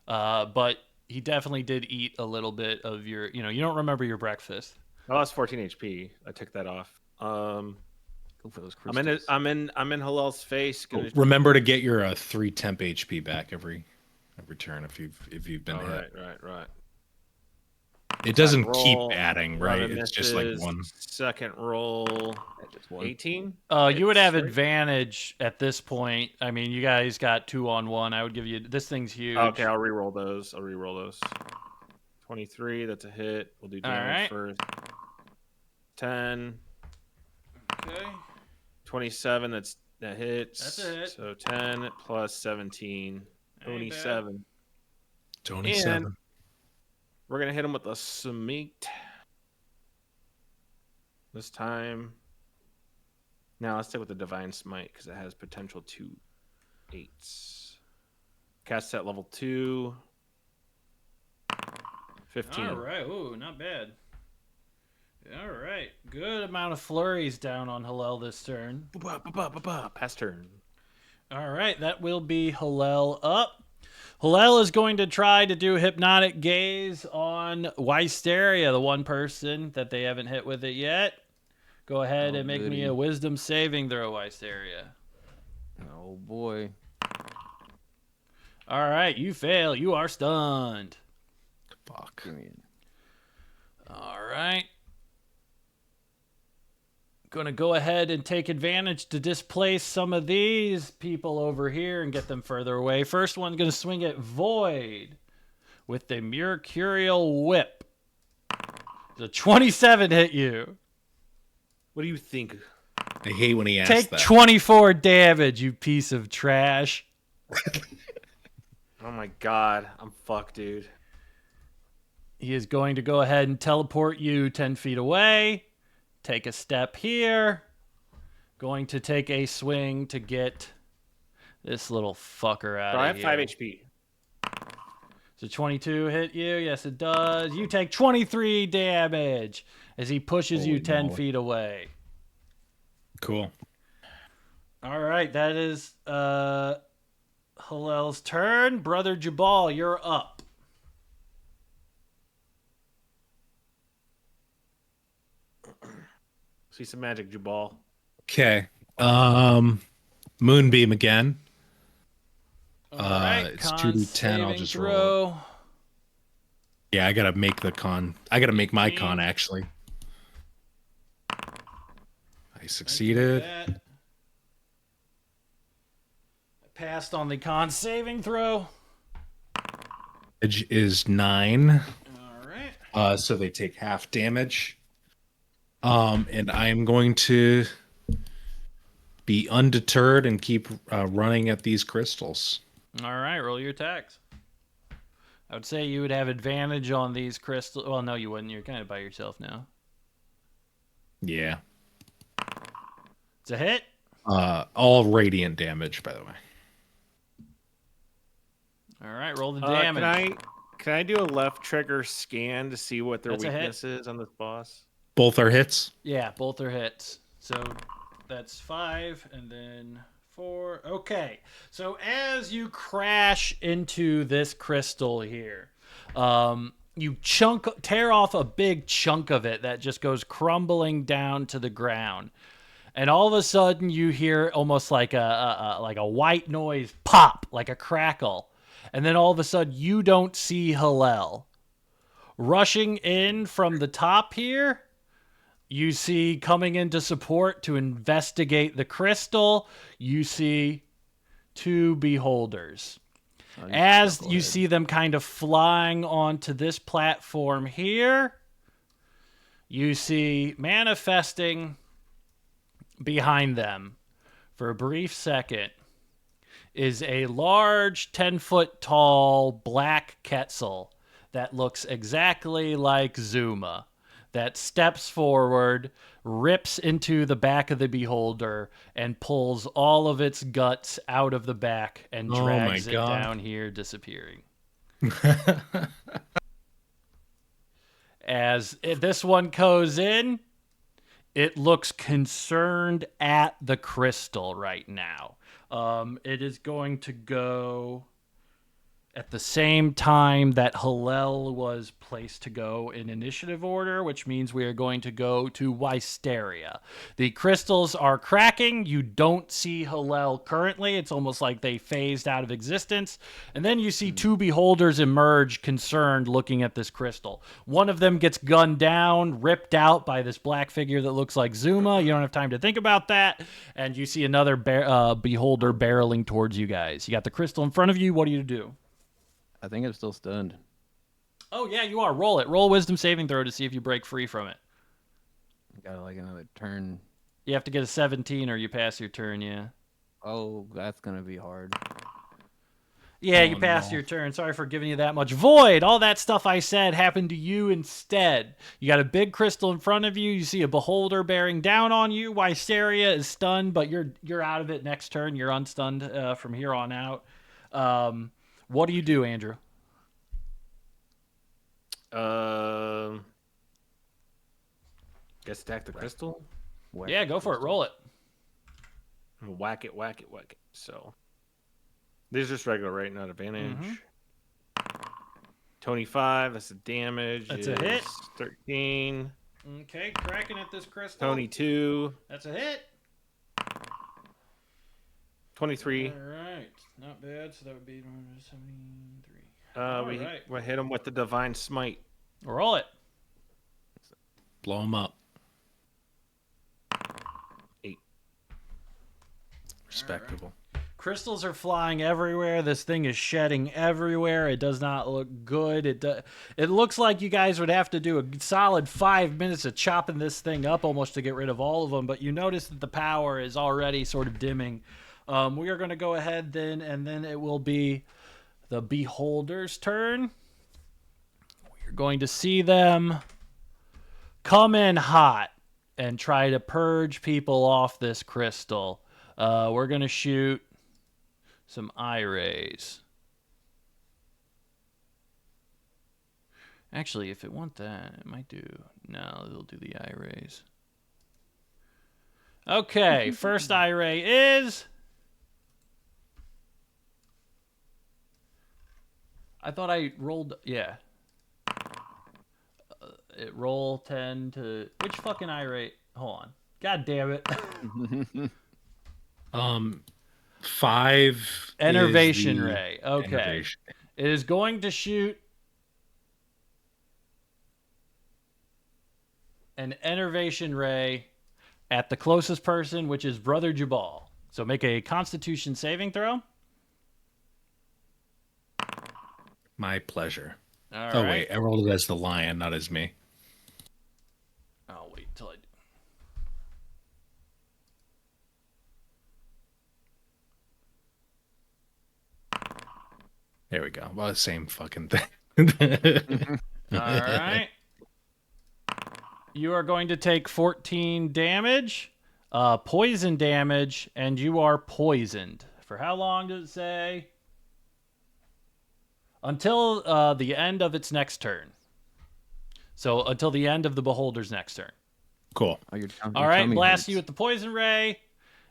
A: But he definitely did eat a little bit of your, you don't remember your breakfast.
B: I lost 14 HP. I took that off.
D: Go for those
B: I'm in
D: crystals.
B: I'm in Halal's face. Gonna...
C: Remember to get your 3 temp HP back every turn if you've been hit.
B: Right.
C: It doesn't
B: Roll,
C: keep adding, right?
B: 11
C: It's just like
B: misses.
C: 1.
B: Second roll,
D: Just one.
B: 18.
A: You would have
B: Straight.
A: advantage at this point. I mean, you guys got 2-on-1. I would give you, this thing's huge.
B: Okay, I'll re-roll those. 23, that's a hit. We'll do damage
A: All right.
B: first. 10,
A: Okay.
B: 27, that hits.
A: That's a hit.
B: So 10 plus 17,
A: Ain't
B: 27.
C: 27.
B: And we're going to hit him with a Smite. This time. Now let's stick with the Divine Smite because it has potential 2 8s. Cast at level 2. 15.
A: All right. Ooh, not bad. All right. Good amount of flurries down on Hillel this turn.
B: Pass turn.
A: All right. That will be Hillel up. Hillel is going to try to do Hypnotic Gaze on Wysteria, the one person that they haven't hit with it yet. Go ahead and make me a Wisdom saving throw, Wysteria.
D: Oh, boy.
A: All right. You fail. You are stunned.
C: Fuck.
D: Give me it.
A: All right. Going to go ahead and take advantage to displace some of these people over here and get them further away. First one's going to swing at Void with the Mercurial Whip. The 27 hit you.
B: What do you think?
C: I hate when he asks
A: Take
C: that.
A: 24 damage, you piece of trash.
B: Oh my god. I'm fucked, dude.
A: He is going to go ahead and teleport you 10 feet away. Take a step here. Going to take a swing to get this little fucker out
B: So
A: of
B: I have
A: here.
B: 5 HP.
A: So 22 hit you? Yes, it does. You take 23 damage as he pushes you
C: Holy
A: 10
C: moly.
A: feet away.
C: Cool.
A: All right, that is Hillel's turn. Brother Jabal, you're up.
B: See some magic, Jabal.
C: Okay. Moonbeam again.
A: All right,
C: it's
A: con
C: 2d10. I'll
A: saving
C: just
A: throw.
C: roll. Yeah, I gotta make the con. I gotta make my con actually. I succeeded.
A: I passed on the con saving throw.
C: Edge is 9.
A: All right.
C: So they take half damage. And I'm going to be undeterred and keep running at these crystals.
A: All right, roll your attacks. I would say you would have advantage on these crystals. Well, no, you wouldn't. You're kind of by yourself now.
C: Yeah.
A: It's a hit.
C: All radiant damage, by the way.
A: All right, roll the damage.
B: Can I do a left trigger scan to see what their
A: That's a hit.
B: weakness is on this boss?
C: Both are hits.
A: Yeah, both are hits. So that's 5 and then 4. Okay. So as you crash into this crystal here, you tear off a big chunk of it that just goes crumbling down to the ground. And all of a sudden you hear almost like a white noise pop, like a crackle. And then all of a sudden you don't see Hillel. Rushing in from the top here, you see coming into support to investigate the crystal, you see 2 beholders. As you see them kind of flying onto this platform here, you see manifesting behind them for a brief second is a large 10-foot tall black Quetzal that looks exactly like Zuma, that steps forward, rips into the back of the beholder, and pulls all of its guts out of the back and drags it down here, disappearing. As this one goes in, it looks concerned at the crystal right now. It is going to go at the same time that Hillel was placed to go in initiative order, which means we are going to go to Wysteria. The crystals are cracking. You don't see Hillel currently. It's almost like they phased out of existence. And then you see 2 beholders emerge, concerned, looking at this crystal. One of them gets gunned down, ripped out by this black figure that looks like Zuma. You don't have time to think about that. And you see another beholder barreling towards you guys. You got the crystal in front of you. What do you do?
D: I think I'm still stunned.
A: Oh, yeah, you are. Roll it. Roll a wisdom saving throw to see if you break free from it.
D: Got like another turn.
A: You have to get a 17 or you pass your turn, yeah.
D: Oh, that's going to be hard.
A: Yeah, you passed your turn. Sorry for giving you that much. Void, all that stuff I said happened to you instead. You got a big crystal in front of you. You see a beholder bearing down on you. Wysteria is stunned, but you're out of it next turn. You're unstunned from here on out. What do you do, Andrew?
B: Guess attack the crystal.
A: Yeah, go for it. Roll it.
B: Whack it. So these are just regular, right? Not advantage. 25. That's the damage.
A: That's a hit.
B: 13.
A: Okay, cracking at this crystal.
B: 22.
A: That's a hit.
B: 23.
A: All right, not bad. So that would be 73.
B: We hit him with the divine smite.
A: Roll it.
C: Blow him up.
B: 8.
C: Respectable.
A: Crystals are flying everywhere. This thing is shedding everywhere. It does not look good. It looks like you guys would have to do a solid 5 minutes of chopping this thing up almost to get rid of all of them. But you notice that the power is already sort of dimming. We are going to go ahead then, and then it will be the beholder's turn. We're going to see them come in hot and try to purge people off this crystal. We're going to shoot some eye rays. Actually, if it want that, it might do... No, it'll do the eye rays. Okay, first eye ray is... I thought I rolled... Yeah. It roll 10 to... Which fucking eye ray... Hold on. God damn it.
C: 5
A: Enervation ray. Okay.
C: Enervation.
A: It is going to shoot an enervation ray at the closest person, which is Brother Jabal. So make a Constitution saving throw.
C: My pleasure.
A: All right.
C: Wait, I rolled it as the lion, not as me.
A: I'll wait till I do.
C: There we go. Well, same fucking thing.
A: All right. You are going to take 14 damage, poison damage, and you are poisoned. For how long does it say? Until the end of its next turn. So until the end of the Beholder's next turn.
C: Cool.
D: Oh, your
A: All right,
D: tummy
A: blast
D: hurts.
A: you with the poison ray,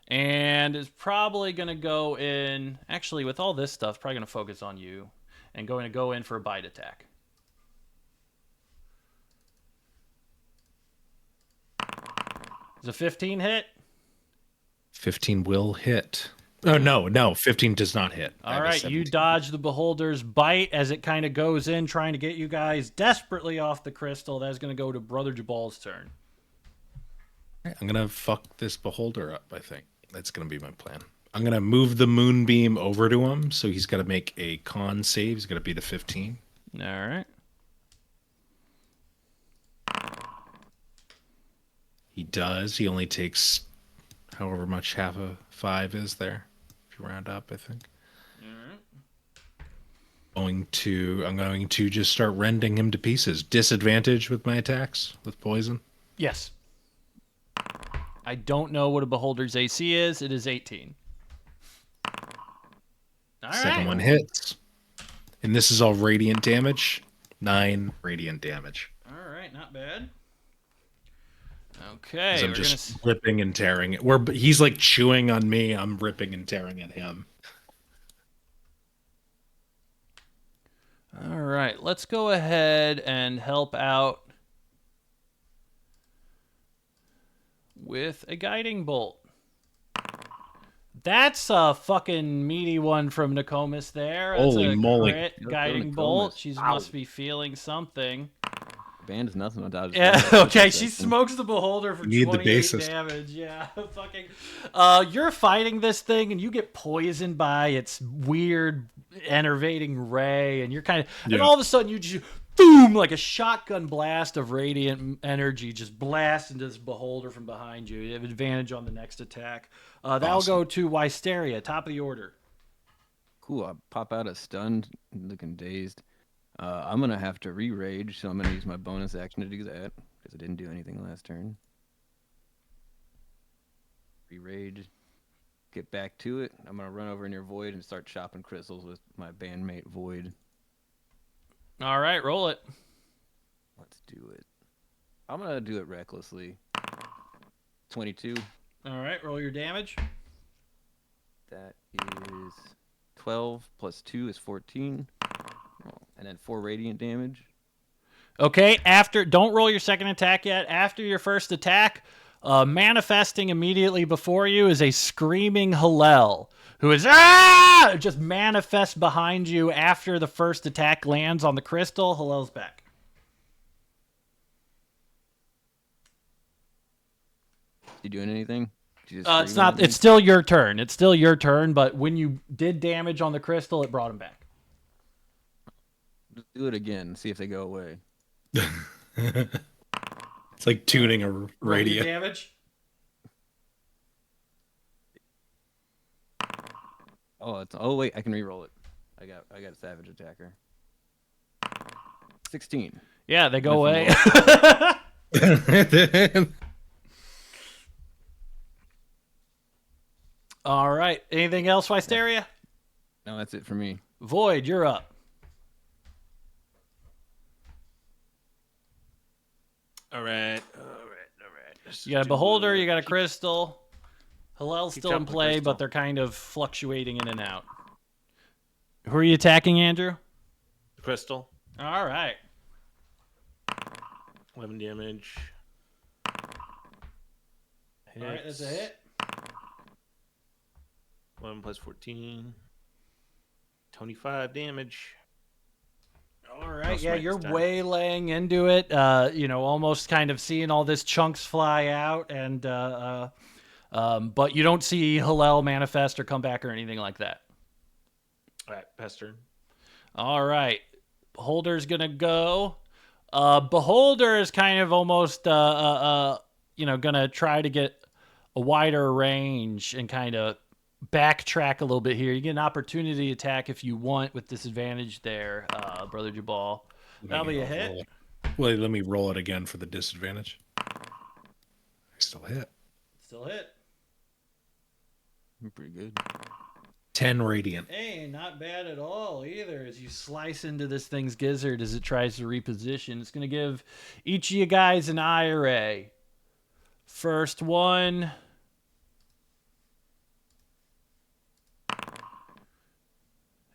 A: and is probably going to go in. Actually, with all this stuff, probably going to focus on you, and going to go in for a bite attack. Is a 15 hit?
C: 15 will hit. Oh, no. 15 does not hit. I
A: All
C: have a
A: right, you
C: 17.
A: dodge the Beholder's bite as it kind of goes in, trying to get you guys desperately off the crystal. That's going to go to Brother Jabal's turn.
C: I'm going to fuck this Beholder up, I think. That's going to be my plan. I'm going to move the Moonbeam over to him, so he's got to make a con save. He's got to be the 15.
A: All right.
C: He does. He only takes however much half of 5 is there. If you round up, I think. I'm going to just start rending him to pieces. Disadvantage with my attacks with poison.
A: Yes. I don't know what a Beholder's AC is. It is 18. All
C: Second
A: right.
C: one hits. And this is all radiant damage. 9 radiant damage.
A: All right, not bad. Okay,
C: As I'm
A: we're
C: just ripping and tearing it. He's like chewing on me. I'm ripping and tearing at him.
A: All right, let's go ahead and help out with a guiding bolt. That's a fucking meaty one from Nokomis there. That's
C: Holy
A: a
C: moly.
A: crit
D: Go
A: guiding bolt.
D: Nokomis.
A: She must be feeling something.
D: Band is nothing without.
A: Yeah, okay, she smokes the Beholder for
C: You need the
A: 28
C: bassist.
A: damage. Yeah, fucking. You're fighting this thing, and you get poisoned by its weird, enervating ray, and you're kind of, and
C: Yeah.
A: all of a sudden you just, boom, like a shotgun blast of radiant energy just blasts into this Beholder from behind you. You have advantage on the next attack. That'll
C: Awesome.
A: go to Wysteria, top of the order.
D: Cool. I pop out a stunned, looking dazed. I'm gonna have to re-rage, so I'm gonna use my bonus action to do that because I didn't do anything last turn. Re-rage, get back to it. I'm gonna run over near Void and start chopping crystals with my bandmate Void.
A: All right, roll it.
D: Let's do it. I'm gonna do it recklessly. 22.
A: All right, roll your damage.
D: That is 12 plus 2 is 14. Oh, and then 4 radiant damage.
A: Okay, don't roll your second attack yet. After your first attack, manifesting immediately before you is a screaming Hallel, who is just manifests behind you after the first attack lands on the crystal. Hallel's back.
D: You doing anything? Did you just
A: It's
D: scream
A: not.
D: at me?
A: It's still your turn. It's still your turn. But when you did damage on the crystal, it brought him back.
D: Just do it again. See if they go away.
C: It's like tuning a
A: Roll your
C: radio.
A: damage.
D: Oh wait, I can re-roll it. I got a savage attacker. 16.
A: Yeah, they go away.
D: Nothing
A: All right. Anything else, Wysteria?
D: No, that's it for me.
A: Void, you're up.
B: All right.
A: You got a Beholder, you got a Crystal. Hallel's
B: Keep
A: still in
B: chopping the
A: play,
B: crystal.
A: but they're kind of fluctuating in and out. Who are you attacking, Andrew?
B: Crystal.
A: All right.
B: 11 damage.
A: All right, that's a hit.
B: 11 plus 14. 25 damage.
A: All
B: No
A: right, yeah,
B: smite
A: you're
B: this time.
A: way laying into it. Almost kind of seeing all this chunks fly out, and but you don't see Hallel manifest or come back or anything like that.
B: All right, Pester.
A: All right, Beholder's gonna go. Beholder is kind of almost gonna try to get a wider range and kind of backtrack a little bit here. You get an opportunity attack if you want with disadvantage there, Brother Jabal. That'll be a hit.
C: Well, let me roll it again for the disadvantage. I still hit.
A: Still hit.
D: Pretty good.
C: 10 radiant.
A: Hey, not bad at all either. As you slice into this thing's gizzard as it tries to reposition, it's going to give each of you guys an IRA. First one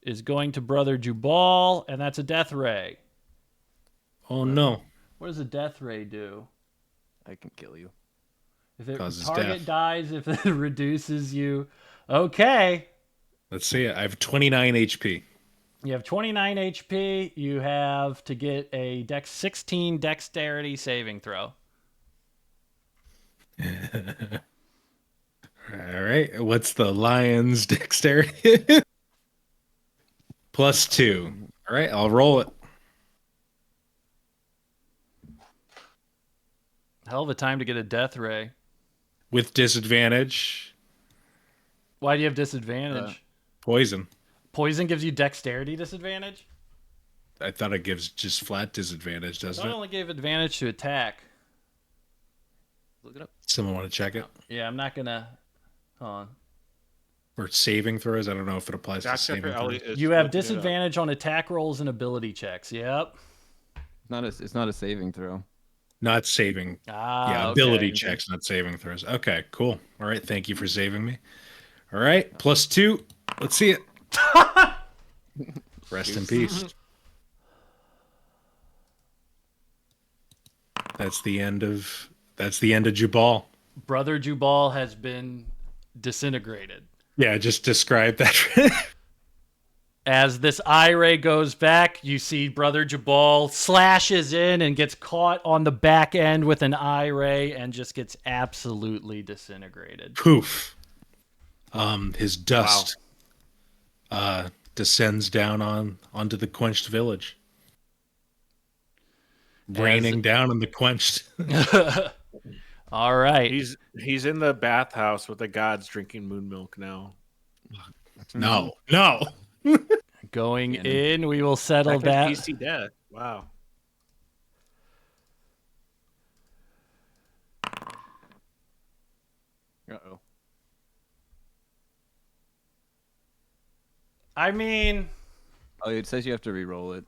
A: is going to Brother Jubal, and that's a death ray.
C: Oh no!
A: What does a death ray do?
D: I can kill you.
A: If it
C: Causes
A: target
C: death.
A: dies, if it reduces you. Okay.
C: Let's see it. I have 29 HP.
A: You have 29 HP. You have to get a 16 dexterity saving throw.
C: All right. What's the lion's dexterity? +2. All right. I'll roll it.
A: Hell of a time to get a death ray.
C: With disadvantage.
A: Why do you have disadvantage?
C: Poison.
A: Poison gives you dexterity disadvantage?
C: I thought it gives just flat disadvantage, doesn't
A: I
C: it?
A: only gave advantage to attack.
D: Look it up.
C: Someone want to check it?
A: Yeah, I'm not gonna. Hold on.
C: Or saving throws? I don't know if it applies to
B: Dr.
C: saving throws.
B: Elliot is
A: You have
B: looking it up.
A: disadvantage on attack rolls and ability checks. Yep.
D: It's not a saving throw.
C: Not saving.
A: Ah,
C: Yeah,
A: okay.
C: ability checks, not saving throws. Okay, cool. All right, thank you for saving me. All right, +2. Let's see it. Rest in peace. That's the end of Jubal.
A: Brother Jubal has been disintegrated.
C: Yeah, just describe that.
A: As this eye ray goes back, you see Brother Jabal slashes in and gets caught on the back end with an eye ray and just gets absolutely disintegrated.
C: Poof. His dust descends down onto the quenched village. Raining down on the quenched.
A: All right.
B: He's in the bathhouse with the gods drinking moon milk now.
C: No.
A: Going in, we will settle
B: That
A: that.
B: guy's PC death. Wow.
D: Uh-oh.
A: I mean,
D: Oh, it says you have to re-roll it.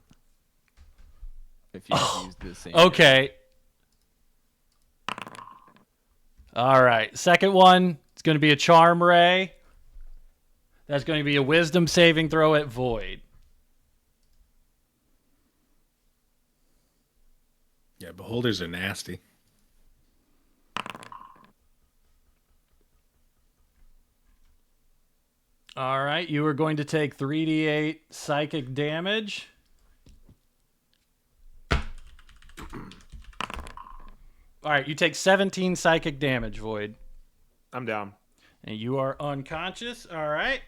D: If you use the same.
A: okay. All right. Second one, it's going to be a charm ray. That's going to be a wisdom saving throw at void.
C: Yeah, beholders are nasty.
A: All right. You are going to take 3d8 psychic damage. All right. You take 17 psychic damage, Void.
B: I'm down.
A: And you are unconscious. All right.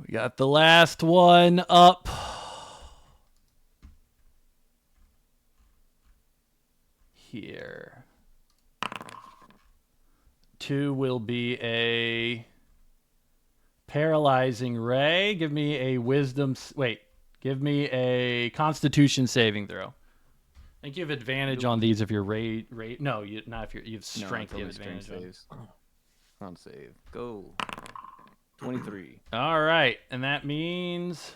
A: We got the last one up. Here. 2 will be a paralyzing ray. Give me a wisdom. Give me a constitution saving throw. I think you have advantage on these if you're rate. No, not if you have strength.
D: No,
A: You
D: it's
A: have
D: only
A: advantage
D: strength
A: on.
D: saves. Con save. Go. 23.
A: All right, and that means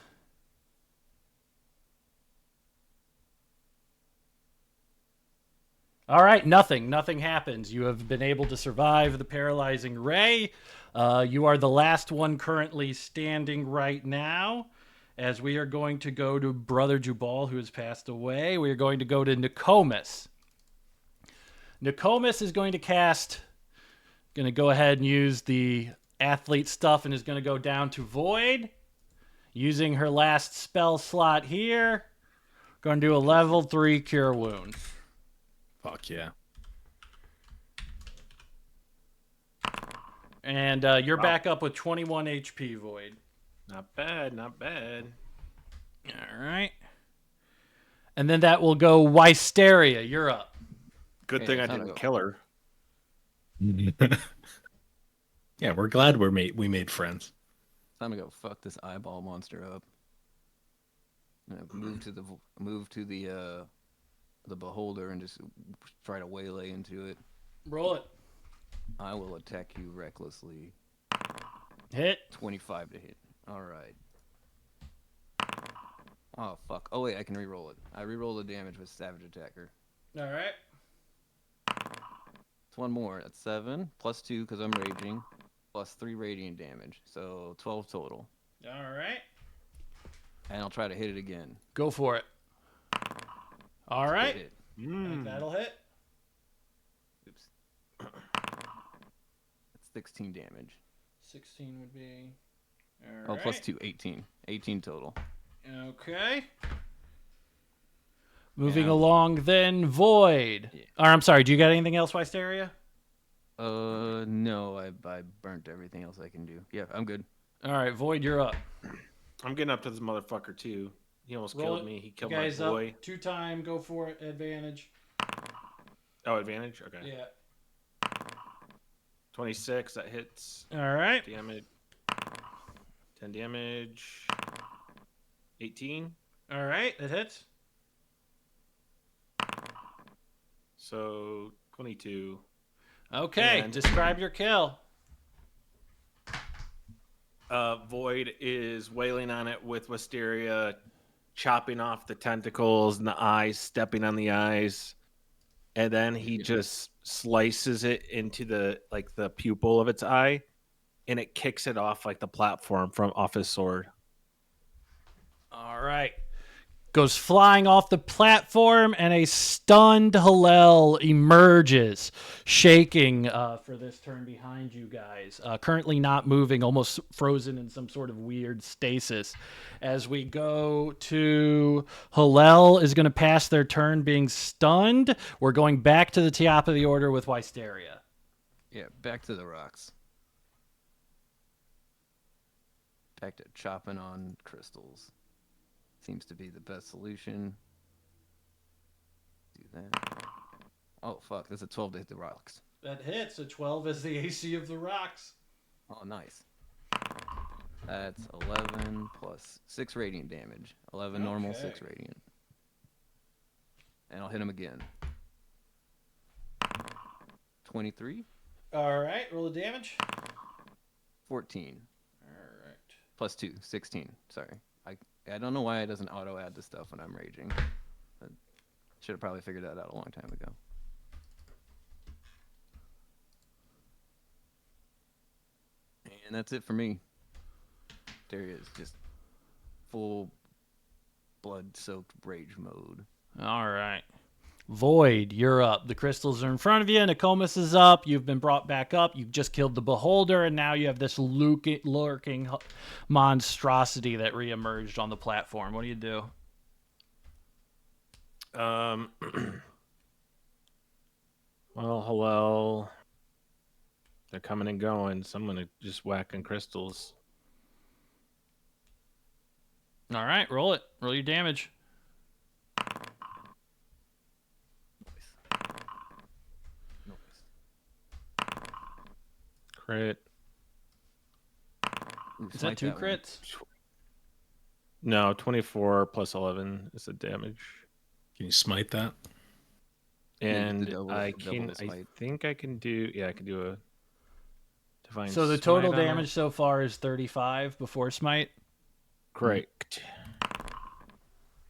A: all right, nothing happens. You have been able to survive the paralyzing ray. You are the last one currently standing right now. As we are going to go to Brother Jubal, who has passed away, we are going to go to Nokomis. Nokomis is going to going to go ahead and use the athlete stuff and is going to go down to Void. Using her last spell slot here. Going to do a level 3 Cure Wounds.
C: Fuck yeah.
A: And you're back up with 21 HP, Void.
B: Not bad. Not bad.
A: All right. And then that will go Wysteria. You're up.
B: Good
D: Okay,
B: thing I
D: time to
B: didn't
D: go.
B: kill her.
C: Yeah, we're glad we made friends.
D: Time to go fuck this eyeball monster up. Move to the beholder and just try to waylay into it.
A: Roll it.
D: I will attack you recklessly.
A: Hit.
D: 25 to hit. All right. Oh fuck. Oh wait, I can re-roll it. I re-roll the damage with Savage Attacker.
A: All right.
D: It's one more. That's 7 plus 2 because I'm raging, plus 3 radiant damage. So 12 total.
A: All right.
D: And I'll try to hit it again.
A: Go for it. All right.
D: Hit.
A: I think that'll hit.
D: Oops. That's 16 damage.
A: 16 would be.
D: Oh, plus 2, 18. 18 total.
A: Okay. Moving along then, Void.
D: Yeah.
A: Or I'm sorry, do you got anything else, Wysteria?
D: No, I burnt everything else I can do. Yeah, I'm good.
A: All right, Void, you're up.
B: I'm getting up to this motherfucker too. He almost
A: Roll
B: killed
A: it.
B: me. He killed
A: You
B: my
A: guys
B: boy.
A: up. 2-time, go for it, advantage.
B: Oh, advantage? Okay.
A: Yeah.
B: 26, that hits.
A: All right.
B: Damage. 10 damage. 18.
A: All right, it hits.
B: So 22.
A: Okay,
B: And-
A: describe your kill.
B: Void is wailing on it with Wisteria, chopping off the tentacles and the eyes, stepping on the eyes, and then he just slices it into the pupil of its eye, and it kicks it off like the platform from off his sword.
A: All right. Goes flying off the platform, and a stunned Hillel emerges, shaking for this turn behind you guys. Currently not moving, almost frozen in some sort of weird stasis. As we go to Hillel is going to pass their turn being stunned. We're going back to the top of the order with Wysteria.
D: Yeah, back to the rocks. Back to chopping on crystals. Seems to be the best solution. Do that. Oh, fuck. That's a 12 to hit the rocks.
A: That hits. A 12 is the AC of the rocks.
D: Oh, nice. That's 11 plus 6 radiant damage. 11 normal,
A: Okay.
D: 6 radiant. And I'll hit him again. 23,
A: All right, roll the damage.
D: 14.
A: All right.
D: Plus 2, 16. Sorry. I don't know why it doesn't auto add to stuff when I'm raging. I should have probably figured that out a long time ago. And that's it for me. There is just full blood-soaked rage mode.
A: All right. Void, you're up. The crystals are in front of you. Nokomis is up. You've been brought back up. You've just killed the beholder, and now you have this lurking monstrosity that reemerged on the platform. What do you do?
B: Well, hello. They're coming and going, so I'm gonna just whacking crystals.
A: All right, roll it. Roll your damage.
B: Crit.
D: Ooh,
A: Is
D: smite
A: that 2
D: one.
A: crits?
B: No, 24 plus 11 is the damage.
C: Can you smite that?
B: And
D: double
B: I
D: the smite.
B: think I can do. Yeah, I can do a divine.
A: So the
B: smite
A: total
B: on it.
A: damage so far is 35 before smite.
B: Correct.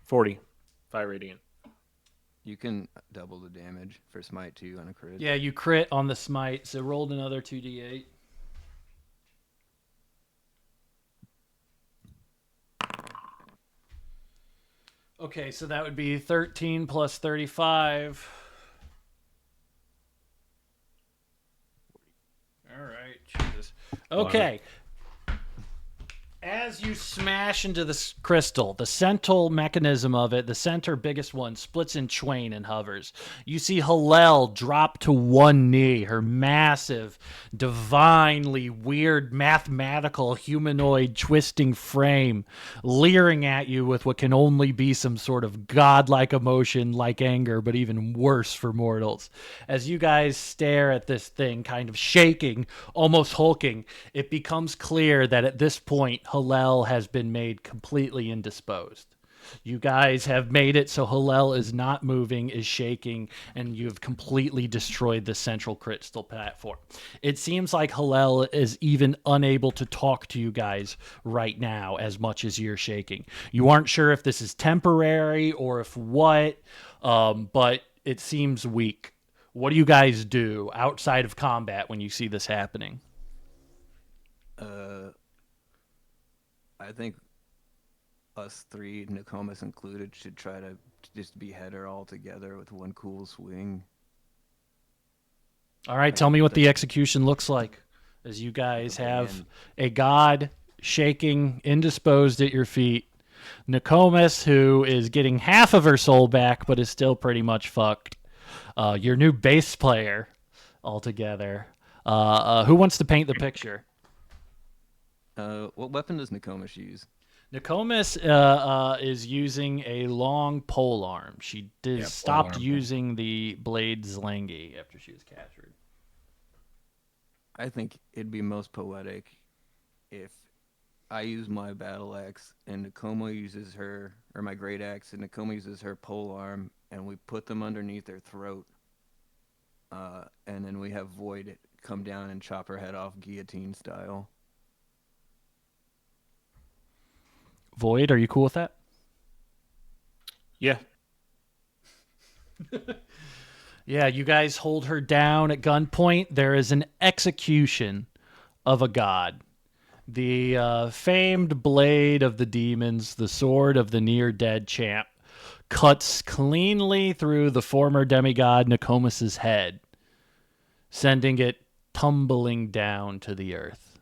B: 40. 5 radiant.
D: You can double the damage for smite too on a crit.
A: Yeah, you crit on the smite, so rolled another 2d8. Okay, so that would be 13 plus 35. All right, Jesus. Okay. As you smash into this crystal, the central mechanism of it, the center biggest one, splits in twain and hovers. You see Hillel drop to one knee, her massive, divinely weird, mathematical, humanoid, twisting frame, leering at you with what can only be some sort of godlike emotion like anger, but even worse for mortals. As you guys stare at this thing, kind of shaking, almost hulking, it becomes clear that at this point, Hillel has been made completely indisposed. You guys have made it so Hillel is not moving, is shaking, and you have completely destroyed the central crystal platform. It seems like Hillel is even unable to talk to you guys right now as much as you're shaking. You aren't sure if this is temporary or if what, but it seems weak. What do you guys do outside of combat when you see this happening?
D: I think us three, Nokomis included, should try to just behead her all together with one cool swing.
A: All right, tell me what the execution looks like as you guys have a god shaking, indisposed at your feet. Nokomis, who is getting half of her soul back, but is still pretty much fucked. Your new bass player altogether. Who wants to paint the picture?
D: What weapon does Nokomis use?
A: Nokomis is using a long pole arm. She stopped using the blade Zlangi after she was captured.
D: I think it'd be most poetic if I use my battle axe and Nakoma uses her, or my great axe, and Nakoma uses her pole arm, and we put them underneath her throat, and then we have Void come down and chop her head off guillotine style.
A: Void, are you cool with that?
B: Yeah.
A: Yeah, you guys hold her down at gunpoint. There is an execution of a god. The famed blade of the demons, the sword of the near-dead champ, cuts cleanly through the former demigod Nokomis' head, sending it tumbling down to the earth.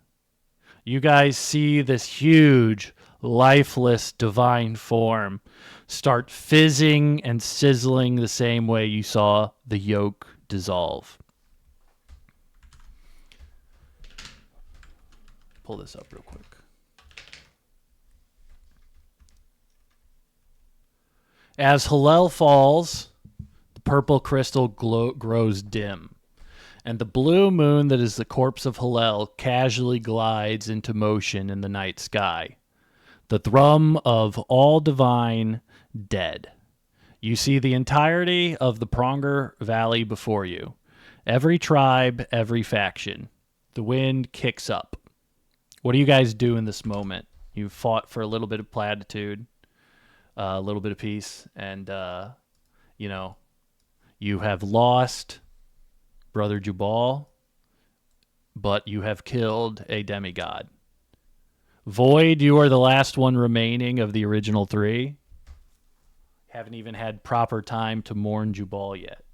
A: You guys see this huge, lifeless divine form start fizzing and sizzling the same way you saw the yoke dissolve. Pull this up real quick. As Hillel falls, the purple crystal grows dim, and the blue moon that is the corpse of Hillel casually glides into motion in the night sky. The thrum of all divine dead. You see the entirety of the Pronger Valley before you. Every tribe, every faction. The wind kicks up. What do you guys do in this moment? You fought for a little bit of platitude, a little bit of peace, and, you have lost Brother Jubal, but you have killed a demigod. Void, you are the last one remaining of the original three. Haven't even had proper time to mourn Jubal yet.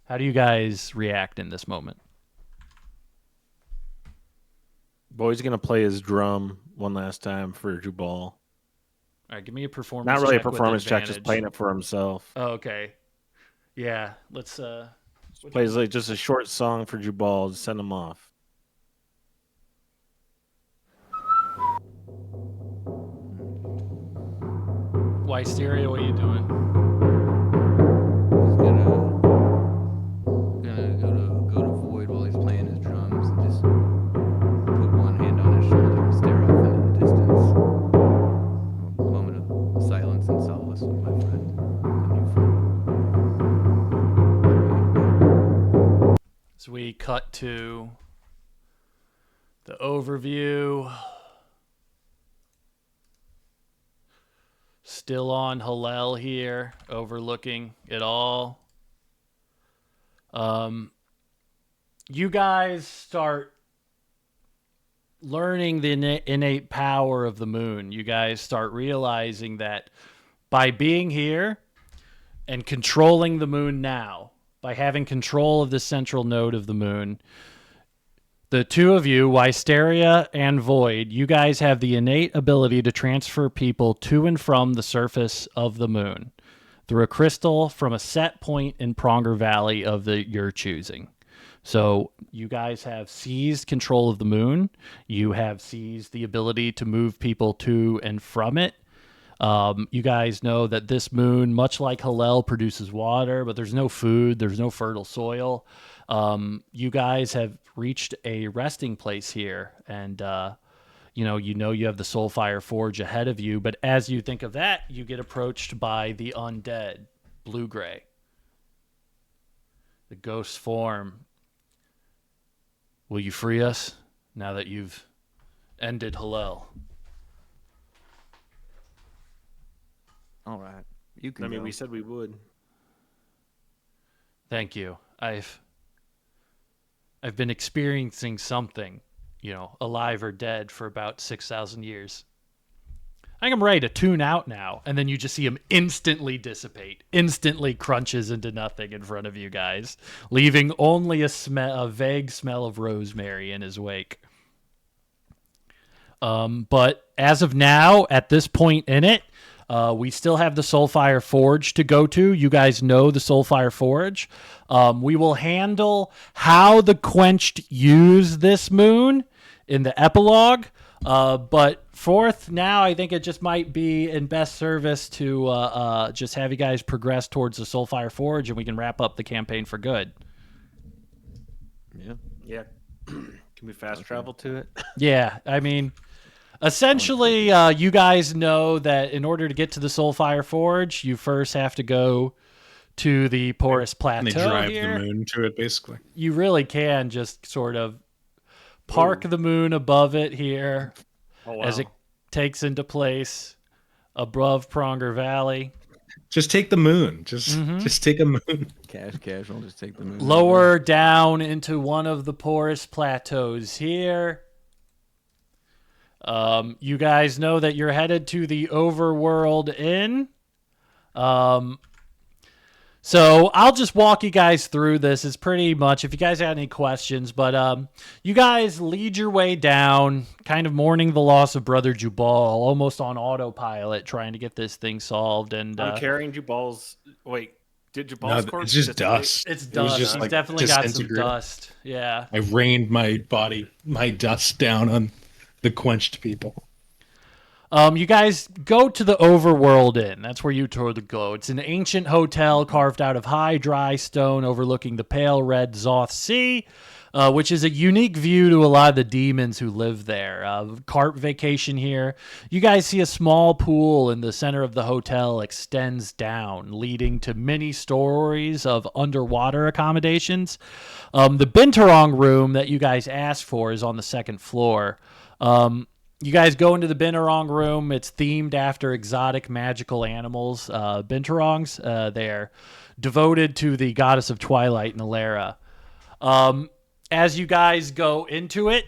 A: How do you guys react in this moment?
B: Boy's gonna play his drum one last time for Jubal.
A: All right, give me a performance.
B: Not really a
A: check with
B: performance check, just
A: advantage.
B: playing it for himself.
A: Oh, okay. Yeah, let's
B: Plays like just a short song for Jubal to send him off.
A: Wysteria, what are you doing?
D: He's gonna go to Void while he's playing his drums and just put one hand on his shoulder and stare off into the distance. A moment of silence and solace with my friend, my new friend.
A: So we cut to the overview. Still on Hillel here, overlooking it all. You guys start learning the innate power of the moon. You guys start realizing that by being here and controlling the moon now, by having control of the central node of the moon, The two of you, Wysteria and Void, you guys have the innate ability to transfer people to and from the surface of the moon through a crystal from a set point in Pronger Valley of your choosing. So you guys have seized control of the moon. You have seized the ability to move people to and from it. You guys know that this moon, much like Hallel, produces water, but there's no food. There's no fertile soil. You guys have reached a resting place here, and you have the Soulfire Forge ahead of you. But as you think of that, you get approached by the undead, Blue-Gray, the ghost form. Will you free us now that you've ended Hallel?
D: All right, you can.
B: We said we would.
A: Thank you. I've been experiencing something, alive or dead, for about 6,000 years. I think I'm ready to tune out now, and then you just see him instantly dissipate, instantly crunches into nothing in front of you guys, leaving only a vague smell of rosemary in his wake. But as of now, at this point in it, we still have the Soulfire Forge to go to. You guys know the Soulfire Forge. We will handle how the Quenched use this moon in the epilogue. But fourth, now I think it just might be in best service to just have you guys progress towards the Soulfire Forge, and we can wrap up the campaign for good.
B: Yeah. Can we fast travel to it?
A: Yeah, I mean, essentially, you guys know that in order to get to the Soulfire Forge, you first have to go to the Porous Plateau.
C: And they drive
A: here.
C: the moon to it, basically.
A: You really can just sort of park the moon above it here as it takes into place above Pronger Valley.
C: Just take the moon. Just take a moon.
D: Casual, just take the moon.
A: Lower down into one of the Porous Plateaus here. You guys know that you're headed to the Overworld Inn. So I'll just walk you guys through this. It's pretty much, if you guys have any questions, but you guys lead your way down, kind of mourning the loss of Brother Jubal, almost on autopilot, trying to get this thing solved. And
B: I'm carrying Jubal's. Wait, did Jubal's corpse?
C: It's just dust.
A: It's dust.
C: Just,
A: He's definitely got some dust. Yeah.
C: I rained my dust down on the Quenched people.
A: You guys go to the Overworld Inn. That's where you tour the go. It's an ancient hotel carved out of high, dry stone overlooking the pale red Zoth Sea, which is a unique view to a lot of the demons who live there. Carp vacation here. You guys see a small pool in the center of the hotel extends down, leading to many stories of underwater accommodations. The Binturong room that you guys asked for is on the second floor. You guys go into the Binturong room. It's themed after exotic magical animals. Binturongs, they're devoted to the goddess of twilight, Nalera. As you guys go into it,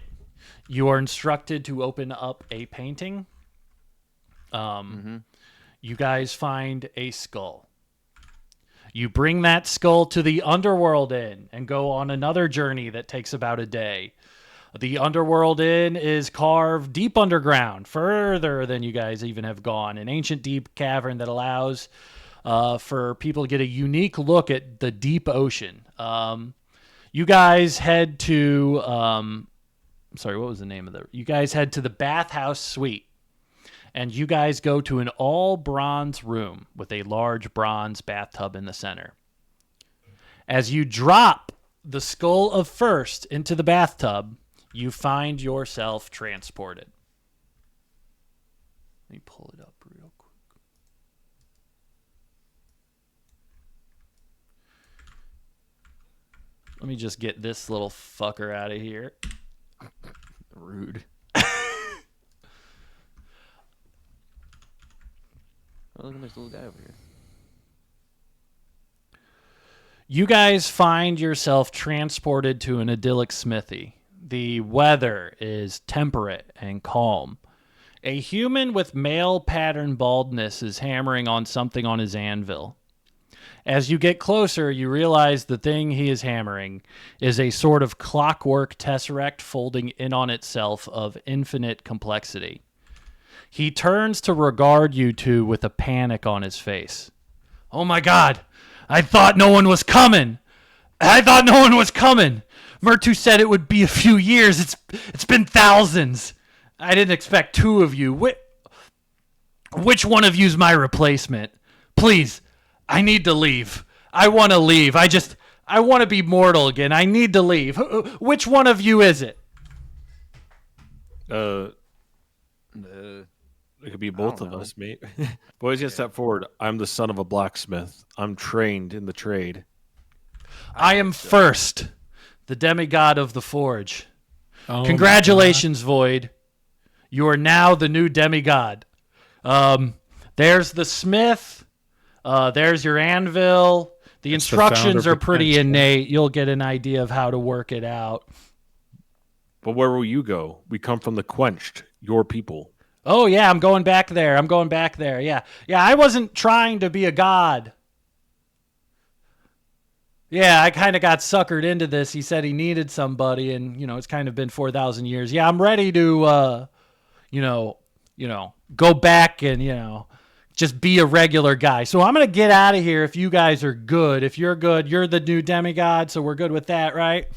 A: you are instructed to open up a painting. You guys find a skull. You bring that skull to the Underworld Inn and go on another journey that takes about a day. The Underworld Inn is carved deep underground, further than you guys even have gone. An ancient deep cavern that allows for people to get a unique look at the deep ocean. You guys head to... sorry, what was the name of the... You guys head to the Bathhouse Suite. And you guys go to an all-bronze room with a large bronze bathtub in the center. As you drop the skull of First into the bathtub, you find yourself transported. Let me pull it up real quick. Let me just get this little fucker out of here.
D: Rude. Oh, look at this little guy over here.
A: You guys find yourself transported to an idyllic smithy. The weather is temperate and calm. A human with male pattern baldness is hammering on something on his anvil. As you get closer, you realize the thing he is hammering is a sort of clockwork tesseract folding in on itself of infinite complexity. He turns to regard you two with a panic on his face. Oh my God! I thought no one was coming! Murtu said it would be a few years. It's been thousands. I didn't expect two of you. Which one of you's my replacement? Please, I need to leave. I want to leave. I want to be mortal again. I need to leave. Which one of you is it?
B: It could be both of us, mate. Boys, gonna step forward. I'm the son of a blacksmith. I'm trained in the trade.
A: I am first, the demigod of the forge.
C: Oh,
A: Congratulations, Void. You are now the new demigod. There's the smith. There's your anvil. The
C: It's the
A: instructions
C: founder
A: are pretty
C: potential.
A: innate. You'll get an idea of how to work it out.
B: But where will you go? We come from the Quenched, your people.
A: Oh, yeah, I'm going back there. Yeah. Yeah, I wasn't trying to be a god. Yeah, I kind of got suckered into this. He said he needed somebody, and, it's kind of been 4,000 years. Yeah, I'm ready to, go back and, just be a regular guy. So I'm going to get out of here if you guys are good. If you're good, you're the new demigod, so we're good with that, right?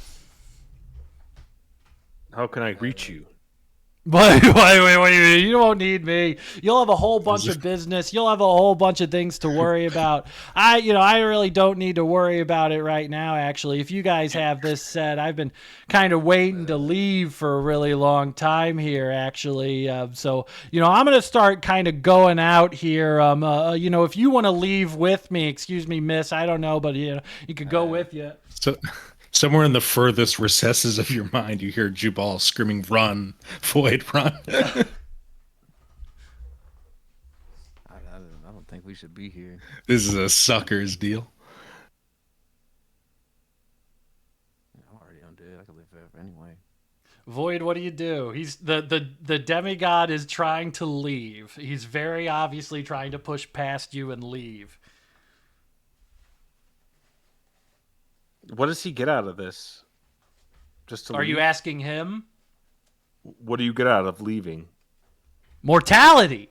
B: How can I reach you?
A: Wait, you won't need me. You'll have a whole bunch of business. You'll have a whole bunch of things to worry about. I really don't need to worry about it right now, actually. If you guys have this set, I've been kind of waiting to leave for a really long time here, actually. So, I'm going to start kind of going out here. If you want to leave with me, excuse me, miss, I don't know, but, you could go with you.
C: So somewhere in the furthest recesses of your mind, you hear Jubal screaming, "Run, Void, run!"
D: I don't think we should be here.
C: This is a sucker's deal.
D: I'm already undead. I could live forever anyway.
A: Void, what do you do? He's the demigod is trying to leave. He's very obviously trying to push past you and leave.
B: What does he get out of this? Just to
A: Are you
B: leave?
A: asking him?
B: What do you get out of leaving?
A: Mortality.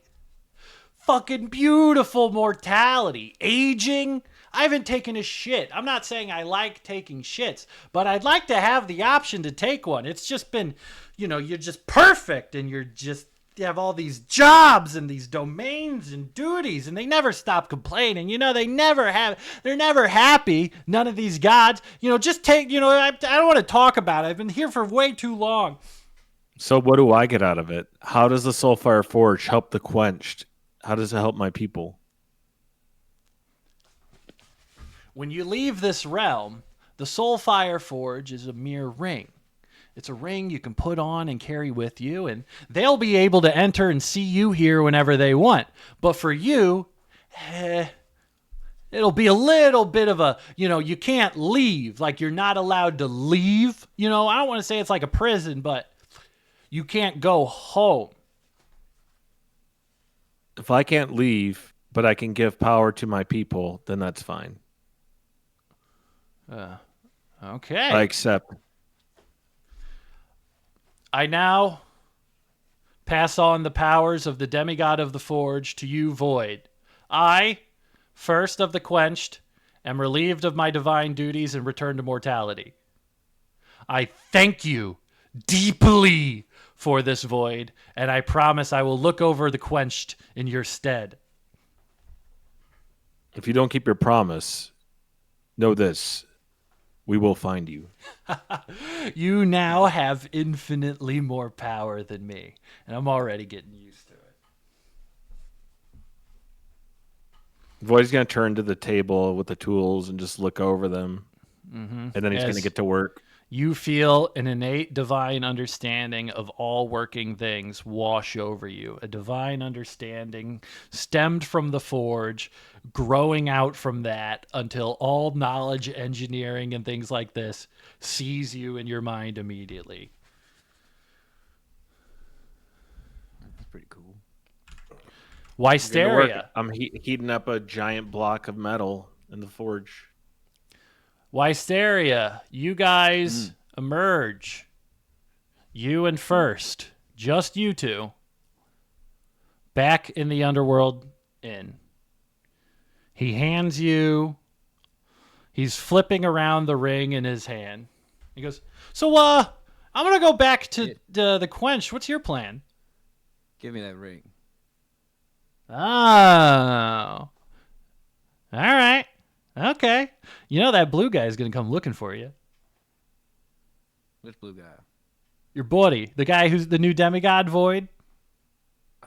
A: Fucking beautiful mortality. Aging. I haven't taken a shit. I'm not saying I like taking shits, but I'd like to have the option to take one. It's just been, you're just perfect and you have all these jobs and these domains and duties and they never stop complaining. They're never happy. None of these gods, just take, I don't want to talk about it. I've been here for way too long.
B: So what do I get out of it? How does the Soulfire Forge help the Quenched? How does it help my people?
A: When you leave this realm, the Soulfire Forge is a mere ring. It's a ring you can put on and carry with you, and they'll be able to enter and see you here whenever they want. But for you, it'll be a little bit of a, you can't leave. Like, you're not allowed to leave. I don't want to say it's like a prison, but you can't go home.
B: If I can't leave, but I can give power to my people, then that's fine.
A: Okay.
B: I accept.
A: I now pass on the powers of the demigod of the forge to you, Void. I, first of the Quenched, am relieved of my divine duties and return to mortality. I thank you deeply for this, Void, and I promise I will look over the Quenched in your stead.
B: If you don't keep your promise, know this. We will find you.
A: You now have infinitely more power than me, and I'm already getting used to it.
B: Void's going to turn to the table with the tools and just look over them. And then he's going to
A: As
B: get to work.
A: You feel an innate divine understanding of all working things wash over you. A divine understanding stemmed from the forge, growing out from that until all knowledge, engineering, and things like this seize you in your mind immediately.
D: That's pretty cool.
B: Getting to work.
A: Wysteria.
B: I'm heating up a giant block of metal in the forge.
A: Wysteria, you guys emerge. You and First, just you two, back in the Underworld Inn. He hands you, he's flipping around the ring in his hand. He goes, so, I'm going to go back to the Quench. What's your plan?
D: Give me that ring.
A: Oh. All right. Okay. You know that blue guy is going to come looking for you.
D: Which blue guy?
A: Your buddy, the guy who's the new demigod Void.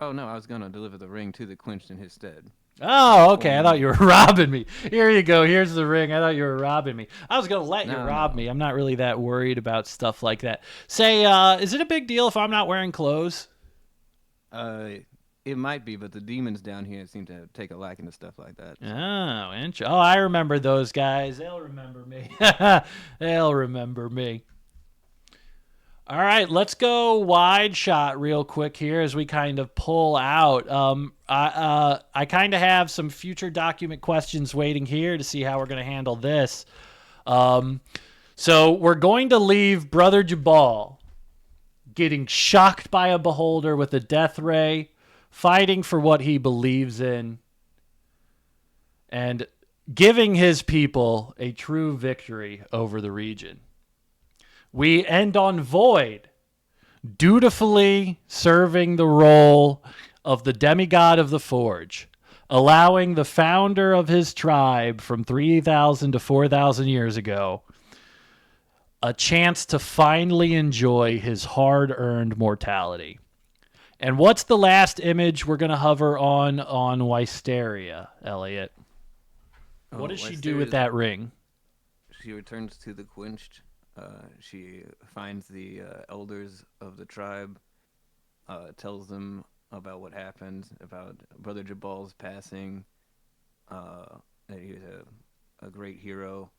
D: Oh, no, I was going to deliver the ring to the Quenched in his stead.
A: Oh, okay. I thought you were robbing me. Here you go. Here's the ring. I thought you were robbing me. I was going to let you rob me. I'm not really that worried about stuff like that. Say, is it a big deal if I'm not wearing clothes?
D: It might be, but the demons down here seem to take a liking to stuff like that.
A: Oh, I remember those guys. They'll remember me. They'll remember me. All right, let's go wide shot real quick here as we kind of pull out. I kind of have some future document questions waiting here to see how we're going to handle this. So we're going to leave Brother Jabal getting shocked by a beholder with a death ray, fighting for what he believes in, and giving his people a true victory over the region. We end on Void, dutifully serving the role of the demigod of the Forge, allowing the founder of his tribe from 3,000 to 4,000 years ago a chance to finally enjoy his hard-earned mortality. And what's the last image we're going to hover on Wysteria, Elliot? What does she do with that ring?
D: She returns to the Quenched. She finds the elders of the tribe, tells them about what happened, about Brother Jabal's passing, that he was a great hero,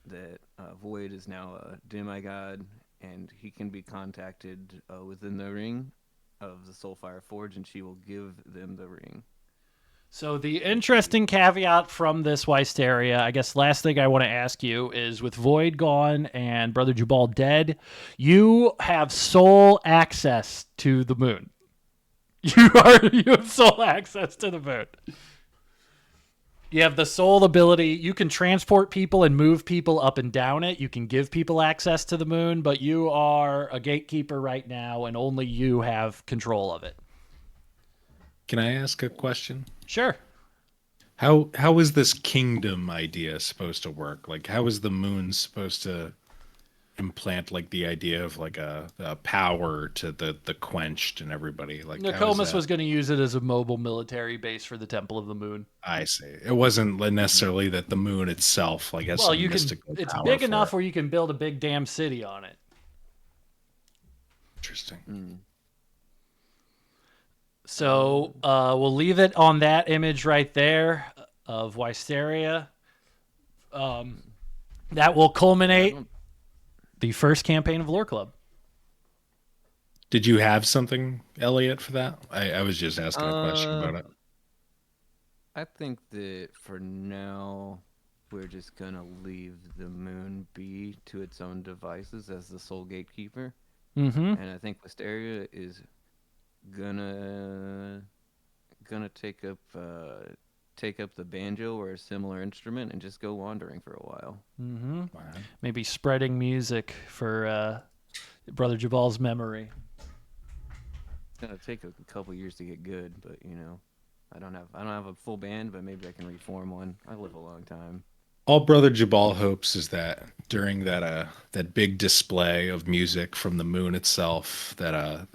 D: that Void is now a demigod, and he can be contacted within the ring of the Soulfire Forge, and she will give them the ring.
A: So the interesting caveat from this Wysteria, I guess last thing I want to ask you is with Void gone and Brother Jabal dead, you have sole access to the moon. You have sole access to the moon. You have the sole ability. You can transport people and move people up and down it. You can give people access to the moon, but you are a gatekeeper right now, and only you have control of it.
C: Can I ask a question?
A: Sure.
C: How is this kingdom idea supposed to work? Like, how is the moon supposed to implant like the idea of like a power to the Quenched and everybody? Like,
A: Nokomis was going to use it as a mobile military base for the Temple of the Moon.
C: I see. It wasn't necessarily that the moon itself, like, has some mystical
A: it's
C: power
A: big
C: for
A: enough
C: it.
A: where you can build a big damn city on it.
C: Interesting.
A: So we'll leave it on that image right there of Wysteria. That will culminate the first campaign of Lore Club.
C: Did you have something, Elliot, for that? I was just asking a question about it.
D: I think that for now, we're just going to leave the moon be to its own devices as the sole gatekeeper.
A: Mm-hmm.
D: And I think Wysteria is gonna take up the banjo or a similar instrument and just go wandering for a while.
A: Mm-hmm.
C: Wow.
A: Maybe spreading music for Brother Jabal's memory.
D: It's gonna take a couple years to get good, but you know, I don't have a full band, but maybe I can reform one. I live a long time.
C: All Brother Jabal hopes is that during that big display of music from the moon itself, that a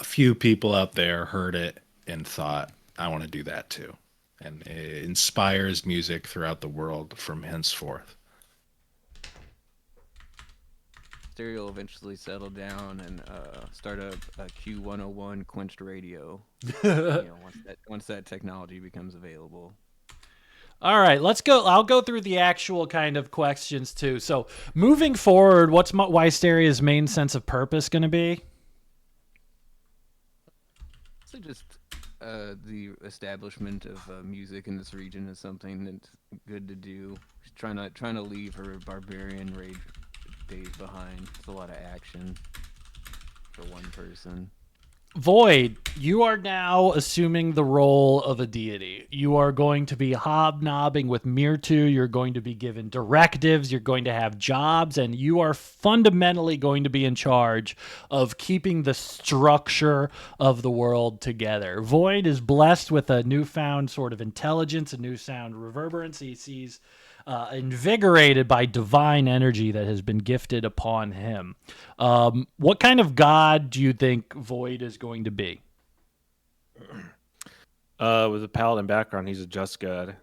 C: few people out there heard it and thought, I want to do that too. And it inspires music throughout the world from henceforth.
D: Stereo will eventually settle down and start up a Q101 Quenched radio. Once that technology becomes available.
A: All right, let's go. I'll go through the actual kind of questions too. So moving forward, what's Wysteria's main sense of purpose going to be?
D: So just the establishment of music in this region is something that's good to do. She's trying to leave her barbarian rage days behind. It's a lot of action for one person.
A: Void, you are now assuming the role of a deity. You are going to be hobnobbing with Mirtu. You're going to be given directives. You're going to have jobs, and you are fundamentally going to be in charge of keeping the structure of the world together. Void is blessed with a newfound sort of intelligence, a newfound reverberance. He sees invigorated by divine energy that has been gifted upon him. What kind of god do you think Void is going to be?
B: With a paladin background, he's a just god.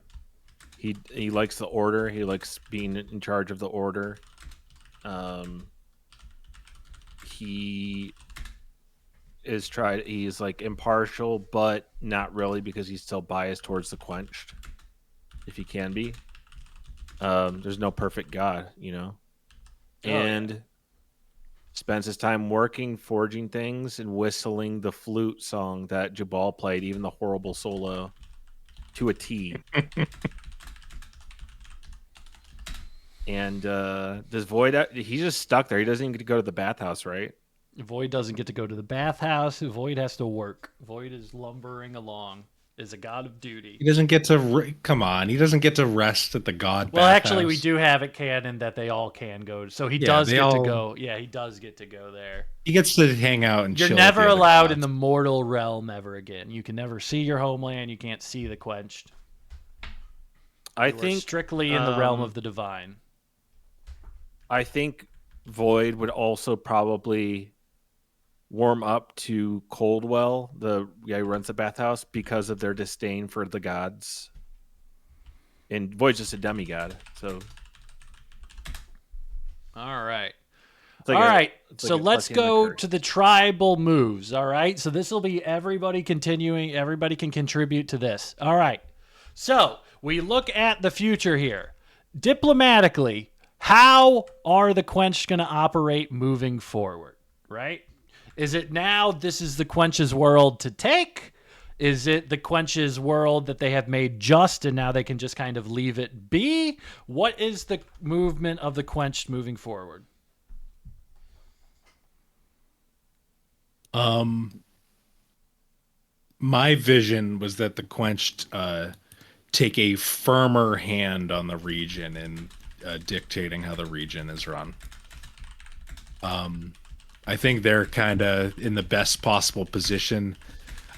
B: He likes the order. He likes being in charge of the order. He is like impartial, but not really, because he's still biased towards the quenched, if he can be. There's no perfect god, and spends his time working, forging things, and whistling the flute song that Jabal played, even the horrible solo, to a T. And does Void? He's just stuck there. He doesn't even get to go to the bathhouse, right?
A: Void doesn't get to go to the bathhouse. Void has to work. Void is lumbering along. Is a god of duty.
C: He doesn't get to come on. He doesn't get to rest at the god.
A: Well,
C: bathhouse.
A: actually, we do have it canon that they all can go. So he does get to go. Yeah, he does get to go there.
C: He gets to hang out and
A: You're
C: chill
A: never
C: with the other
A: allowed
C: gods.
A: in the mortal realm ever again. You can never see your homeland. You can't see the quenched.
B: I
A: You are
B: think
A: strictly in the realm of the divine.
B: I think Void would also probably warm up to Coldwell, the guy who runs the bathhouse, because of their disdain for the gods. And Void's just a demigod, so.
A: All right.
B: Like
A: all right.
B: like
A: So
B: a
A: let's
B: blessing and a
A: go
B: curse.
A: to the tribal moves. All right. So this will be everybody continuing. Everybody can contribute to this. All right. So we look at the future here. Diplomatically, how are the Quenched going to operate moving forward? Right? Is it now this is the Quench's world to take? Is it the Quench's world that they have made just and now they can just kind of leave it be? What is the movement of the Quenched moving forward?
C: My vision was that the Quenched take a firmer hand on the region and dictating how the region is run. I think they're kind of in the best possible position.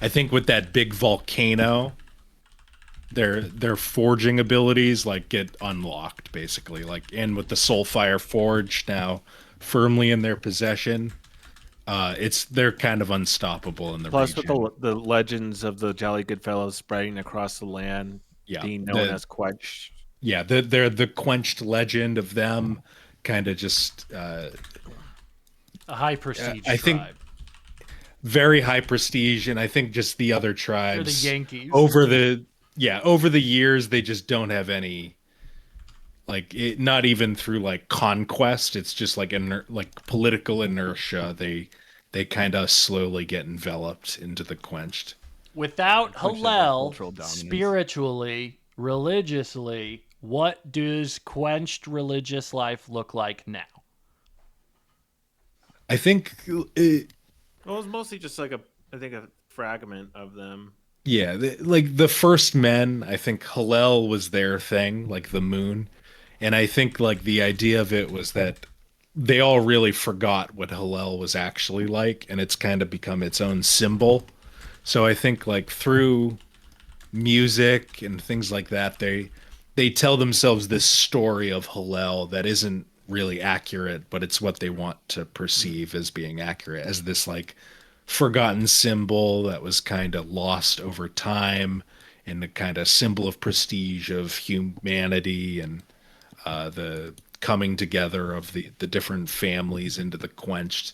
C: I think with that big volcano, their forging abilities like get unlocked basically. And with the Soulfire Forge now firmly in their possession, they're kind of unstoppable in the
B: Plus,
C: region.
B: with the legends of the Jolly Goodfellows spreading across the land, being known as Quenched.
C: Yeah, they're the Quenched legend of them, kind of just
A: A high prestige
C: I think
A: tribe.
C: very high prestige, and I think just the other
A: They're
C: tribes
A: the Yankees.
C: over the years they just don't have any not even through like conquest. It's just like political inertia. They kind of slowly get enveloped into the Quenched.
A: Without
D: Quenched has, like,
A: Hallel,
D: cultural dominance.
A: spiritually, religiously, what does Quenched religious life look like now?
C: I think
B: Well, it was mostly just like a fragment of them.
C: yeah, the first men, I think Hallel was their thing, like the moon. And I think like the idea of it was that they all really forgot what Hallel was actually like, and it's kind of become its own symbol. So I think like through music and things like that, they tell themselves this story of Hallel that isn't really accurate, but it's what they want to perceive as being accurate, as this like forgotten symbol that was kind of lost over time, and the kind of symbol of prestige of humanity and the coming together of the different families into the Quenched.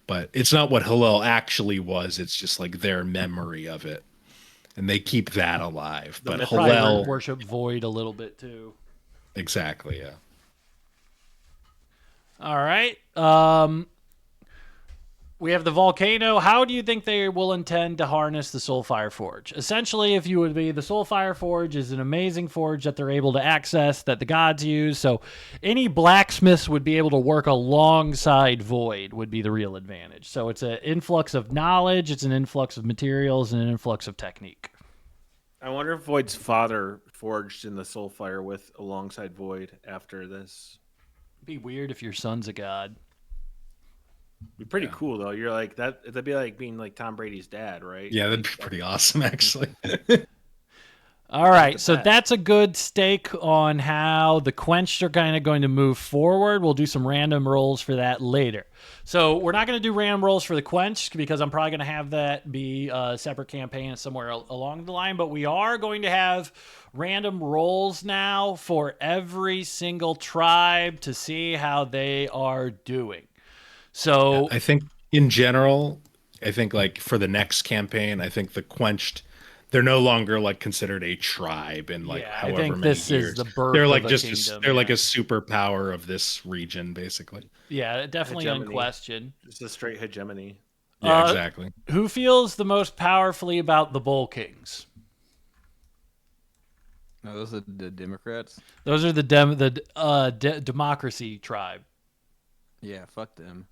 C: But it's not what Hallel actually was. It's just like their memory of it, and they keep that alive. But
A: They probably
C: Hallel,
A: worship Void a little bit too.
C: exactly, yeah.
A: All right. We have the volcano. How do you think they will intend to harness the Soulfire Forge? Essentially, if you would be, the Soulfire Forge is an amazing forge that they're able to access, that the gods use. So any blacksmiths would be able to work alongside Void would be the real advantage. So it's an influx of knowledge, it's an influx of materials, and an influx of technique.
B: I wonder if Void's father forged in the Soulfire with alongside Void after this.
A: It'd be weird if your son's a god.
B: Be pretty cool though. You're like that. That'd be like being like Tom Brady's dad, right?
C: Yeah, that'd be pretty awesome, actually.
A: All right, so that's a good stake on how the Quenched are kind of going to move forward. We'll do some random rolls for that later. So we're not going to do random rolls for the Quenched because I'm probably going to have that be a separate campaign somewhere along the line. But we are going to have random rolls now for every single tribe to see how they are doing. So
C: I think in general, I think like for the next campaign, I think the Quenched, they're no longer like considered a tribe in like
A: I
C: however
A: think
C: many
A: this
C: years.
A: is the birth
C: they're like
A: of a
C: just
A: kingdom,
C: they're like a superpower of this region, basically.
A: yeah, definitely
B: Hegemony.
A: unquestioned.
B: It's a straight hegemony.
C: Yeah, exactly.
A: Who feels the most powerfully about the Bull Kings?
D: No, those are the Democrats.
A: Those are the democracy tribe.
D: Yeah, fuck them.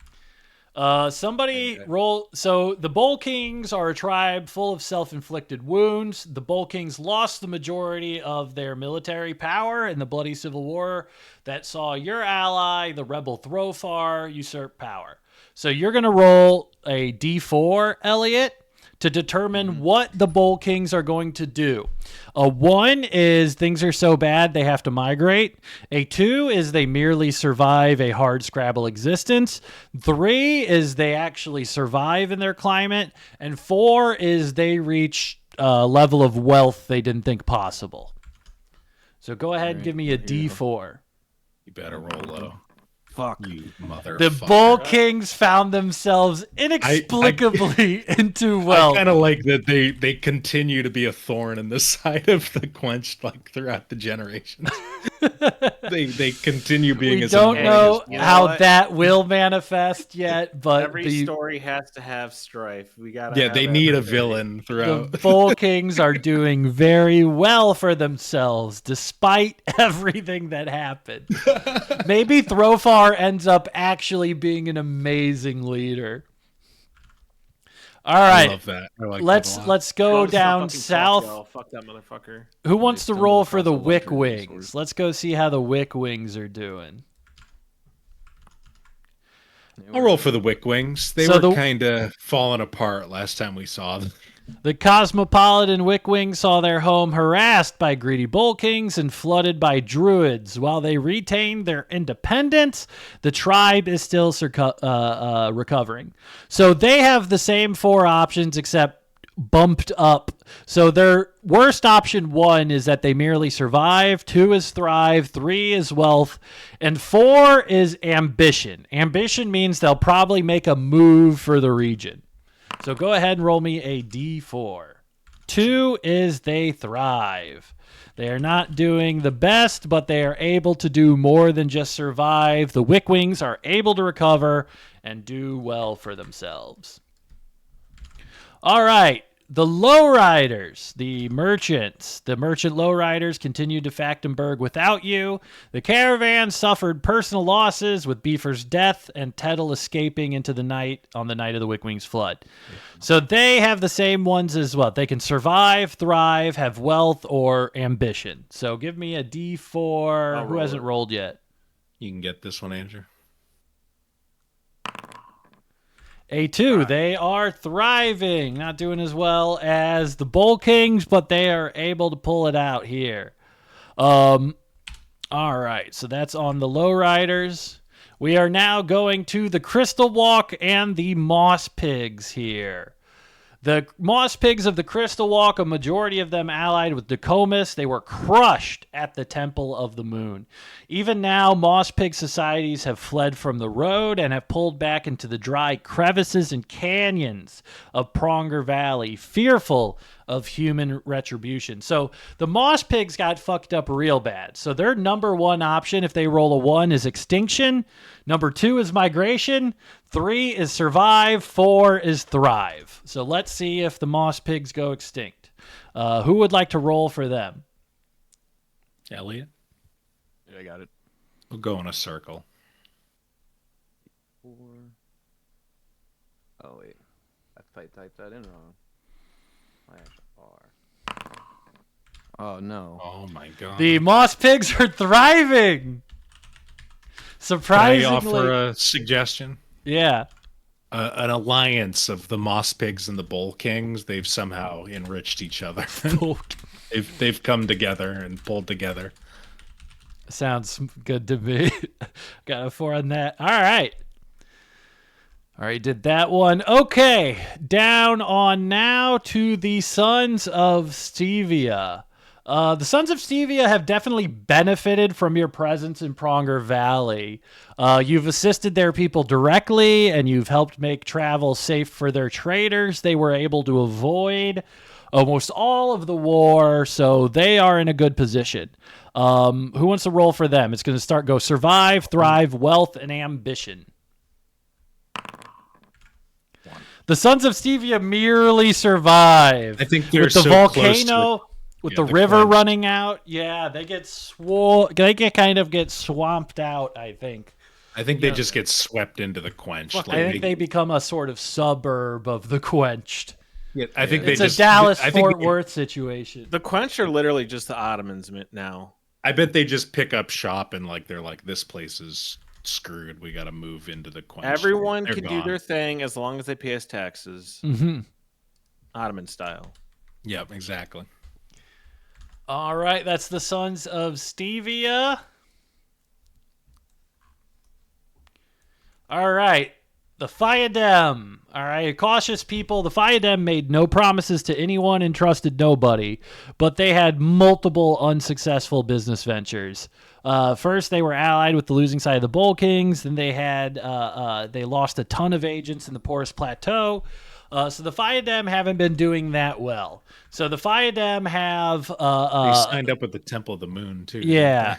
A: Somebody roll. So the Bull Kings are a tribe full of self-inflicted wounds. The Bull Kings lost the majority of their military power in the bloody civil war that saw your ally, the rebel Throfar, usurp power. So you're going to roll a D4, Elliot, to determine what the Bull Kings are going to do. A 1 is things are so bad they have to migrate. A 2 is they merely survive a hard Scrabble existence. 3 is they actually survive in their climate. And 4 is they reach a level of wealth they didn't think possible. So go ahead and give me a D4.
C: You better roll low.
D: Fuck.
C: You motherfucker.
A: The Bull Kings found themselves inexplicably into wealth.
C: I kind of like that they continue to be a thorn in the side of the Quenched like throughout the generations. they continue being.
A: We don't know
B: You know
A: how
B: what?
A: that will manifest yet, but
B: Every story has to have strife. We got.
C: Yeah, they need a villain throughout.
A: the Bull Kings are doing very well for themselves despite everything that happened. Maybe Throfar ends up actually being an amazing leader. All right,
C: I love that. I like
A: let's
C: that a lot.
A: let's go down south.
B: Fuck that motherfucker.
A: Who wants to
D: stumbled
A: roll for
D: across
A: the
D: a
A: Wick
D: luxury
A: Wings?
D: resource.
A: Let's go see how the Wick Wings are doing.
C: I'll roll for the Wick Wings. They
A: So
C: were kind of falling apart last time we saw them.
A: The cosmopolitan Wickwings saw their home harassed by greedy Bull Kings and flooded by druids. While they retained their independence, the tribe is still recovering. So they have the same 4 options except bumped up. So their worst option 1 is that they merely survive, 2 is thrive, 3 is wealth, and 4 is ambition. Ambition means they'll probably make a move for the region. So go ahead and roll me a D4. 2 is they thrive. They are not doing the best, but they are able to do more than just survive. The Wickwings are able to recover and do well for themselves. All right. The lowriders, the merchant lowriders continued to Factenberg without you. The caravan suffered personal losses with Beefer's death and Tettle escaping into the night on the night of the Wickwings flood. So they have the same ones as well. They can survive, thrive, have wealth, or ambition. So give me a D4. Who hasn't rolled yet?
C: You can get this one, Andrew.
A: A2, they are thriving, not doing as well as the Bull Kings, but they are able to pull it out here. All right, so that's on the lowriders. We are now going to the Crystal Walk and the Moss Pigs here. The Moss Pigs of the Crystal Walk, a majority of them allied with Nokomis, they were crushed at the Temple of the Moon. Even now, Moss Pig societies have fled from the road and have pulled back into the dry crevices and canyons of Pronger Valley, fearful of human retribution. So the Moss Pigs got fucked up real bad. So their number one option, if they roll a 1, is extinction. Number 2 is migration. 3 is survive. 4 is thrive. So let's see if the Moss Pigs go extinct. Who would like to roll for them?
C: Elliot,
D: I got it.
C: we'll go in a circle.
D: 4. Oh wait, I typed that in wrong. /R. Oh no.
C: Oh my god.
A: The Moss Pigs are thriving.
C: Can I
A: Surprisingly,
C: offer a suggestion?
A: yeah.
C: An alliance of the Moss Pigs and the Bull Kings. They've somehow enriched each other. they've come together and pulled together.
A: Sounds good to me. Got a 4 on that. All right. All right, did that one. Okay, down on now to the Sons of Stevia. The Sons of Stevia have definitely benefited from your presence in Pronger Valley. You've assisted their people directly, and you've helped make travel safe for their traders. They were able to avoid almost all of the war, so they are in a good position. Who wants to roll for them? It's going to go survive, thrive, wealth, and ambition. The Sons of Stevia merely survive.
C: I think they're
A: with the
C: so
A: volcano, with
C: Yeah,
A: the
C: the
A: river
C: quench.
A: running out. Yeah, they get kind of get swamped out, I think.
C: I think they just get swept into the quenched.
A: I think they become a sort of suburb of the quenched.
C: Yeah, I think
A: It's
C: they
A: a
C: just.
A: Dallas
C: I think
A: Fort Worth situation.
B: The Quench are literally just the Ottomans now.
C: I bet they just pick up shop and they're like, this place is screwed. We got to move into the quench.
B: Everyone
C: They're
B: can do
C: gone.
B: their thing as long as they pay us taxes,
A: Mm-hmm.
B: Ottoman style.
C: Yep, exactly.
A: All right, that's the Sons of Stevia. All right, the Fiadem. All right, cautious people. The Fiadem made no promises to anyone and trusted nobody, but they had multiple unsuccessful business ventures. First, they were allied with the losing side of the Bull Kings. Then they lost a ton of agents in the Porous Plateau. So the Fiadem haven't been doing that well. So the Fiadem have
C: They signed up with the Temple of the Moon too. didn't
A: yeah.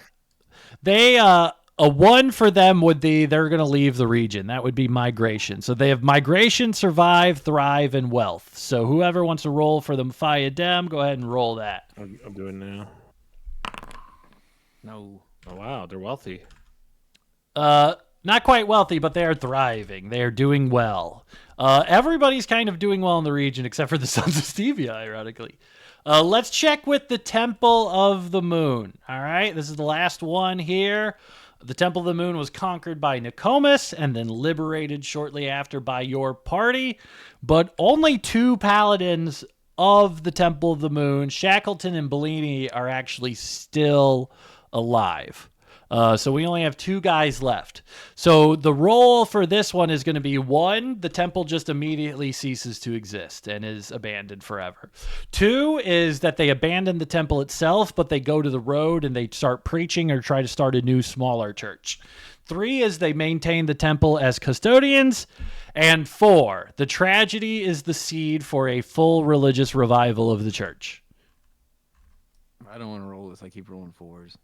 A: They a 1 for them would be they're going to leave the region. That would be migration. So they have migration, survive, thrive, and wealth. So whoever wants to roll for the Fiadem, go ahead and roll that.
B: I'm doing now.
D: No.
B: Oh wow, they're wealthy.
A: Not quite wealthy, but they are thriving. They are doing well. Everybody's kind of doing well in the region except for the Sons of Stevia, ironically. Let's check with the Temple of the Moon. All right, this is the last one here. The Temple of the Moon was conquered by Nokomis and then liberated shortly after by your party, but only 2 paladins of the Temple of the Moon, Shackleton and Bellini, are actually still alive. So we only have 2 guys left. So the role for this one is going to be 1, the temple just immediately ceases to exist and is abandoned forever. 2 is that they abandon the temple itself, but they go to the road and they start preaching or try to start a new, smaller church. 3 is they maintain the temple as custodians. And 4, the tragedy is the seed for a full religious revival of the church.
D: I don't want to roll this. I keep rolling 4s.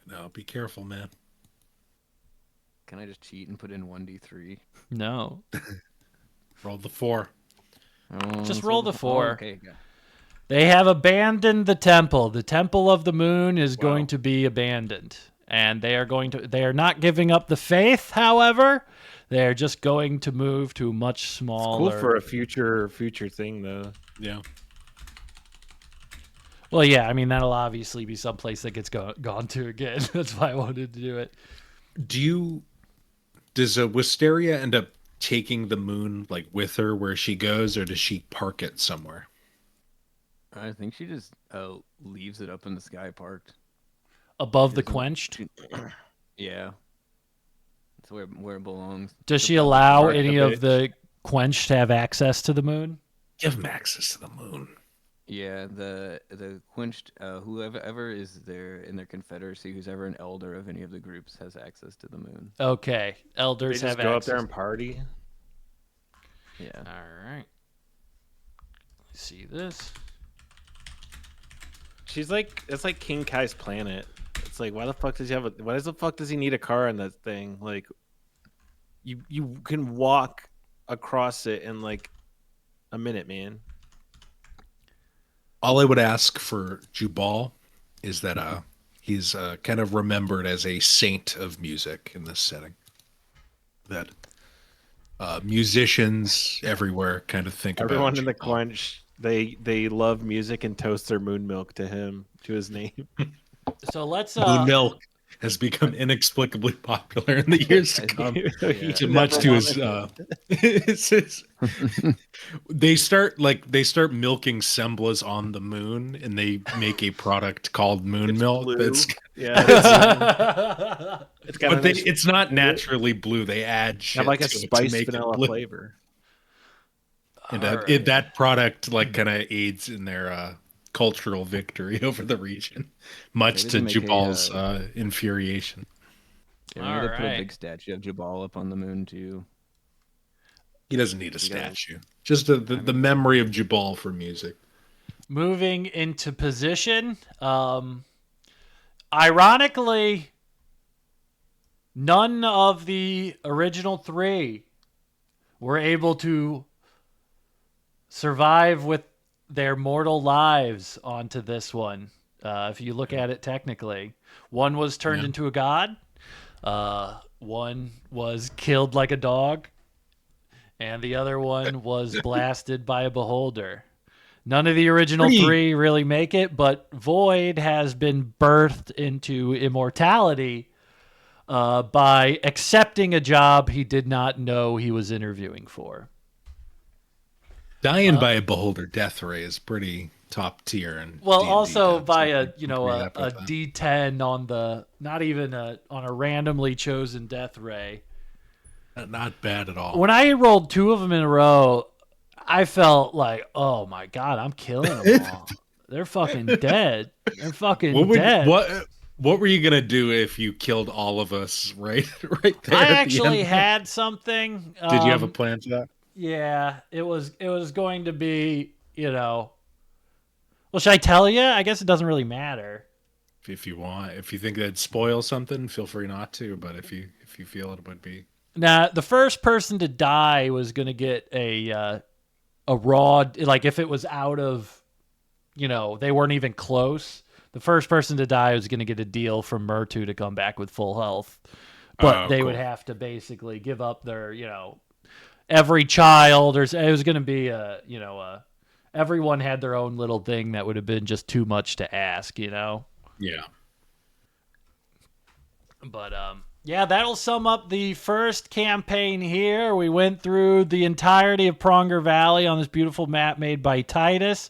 C: No, be careful, man.
D: Can I just cheat and put in 1d3?
A: No.
C: Roll the 4.
A: Just
D: so
A: roll the 4.
D: Okay. Yeah.
A: They have abandoned the temple. The Temple of the Moon is going to be abandoned. And they are not giving up the faith, however. They're just going to move to much smaller.
B: Cool for a future thing though.
C: Yeah.
A: Well, yeah, I mean, that'll obviously be someplace that gets gone to again. That's why I wanted to do it.
C: Does Wisteria end up taking the moon like with her where she goes, or does she park it somewhere?
D: I think she just leaves it up in the sky parked.
A: Above the quenched?
D: Yeah. That's where it belongs.
A: Does she allow
B: Park the
A: any of
B: bitch.
A: the quenched to have access to the moon?
C: Give them access to the moon.
D: Yeah, the quenched whoever is there in their confederacy, who's ever an elder of any of the groups, has access to the moon.
A: Okay.
B: They
A: Elders
B: just
A: have
B: go up
A: access.
B: there and party.
D: Yeah.
A: All right. Let's see this.
B: She's like, it's like King Kai's planet. It's like, why the fuck does he have a? Why the fuck does he need a car in that thing? Like, you can walk across it in like a minute, man.
C: All I would ask for Jubal is that he's kind of remembered as a saint of music in this setting. That musicians everywhere kind of think
B: Everyone
C: about
B: in the
C: Jubal.
B: Quench, they love music and toast their moon milk to him, to his name.
A: So let's
C: Moon milk has become inexplicably popular in the years to come. Much to his, they start milking Semblas on the moon, and they make a product called Moon Milk.
B: blue.
C: That's
B: It's got
C: but it's not naturally blue. They add shit
B: have like a
C: to it to
B: spiced
C: make it
B: vanilla
C: blue.
B: flavor.
C: And
A: Alright.
C: that product kind of aids in their cultural victory over the region, much
D: Maybe
C: to
D: they make a,
C: Jubal's infuriation.
D: Yeah, maybe they put a
A: Alright.
D: big statue of Jabal up on the moon too.
C: He doesn't need a
D: You gotta-
C: statue. Just the memory of Jubal for music.
A: moving into position. Ironically, none of the original three were able to survive with their mortal lives onto this one. If you look at it technically, one was turned
C: Yeah.
A: into a god. One was killed like a dog, and the other one was blasted by a beholder. None of the original three really make it, but Void has been birthed into immortality by accepting a job he did not know he was interviewing for.
C: Dying by a beholder death ray is pretty top tier. And
A: Well, also by a D10 on the not even on a randomly chosen death ray.
C: not bad at all.
A: When I rolled two of them in a row, I felt like, oh my god, I'm killing them all. They're fucking dead. They're fucking dead.
C: What were you gonna do if you killed all of us right there?
A: I
C: at the
A: actually
C: end?
A: had something.
C: Did you have a plan for that?
A: Yeah, it was going to be, well, should I tell you? I guess it doesn't really matter.
C: If you want, if you think that'd spoil something, feel free not to. But if you feel it would be,
A: Now, the first person to die was going to get a raw, like if it was out of, they weren't even close. The first person to die was going to get a deal from Murtu to come back with full health. But they would have to basically give up their, every child, or it was going to be everyone had their own little thing that would have been just too much to ask,
C: yeah.
A: But yeah, that'll sum up the first campaign here. We went through the entirety of Pronger Valley on this beautiful map made by Titus.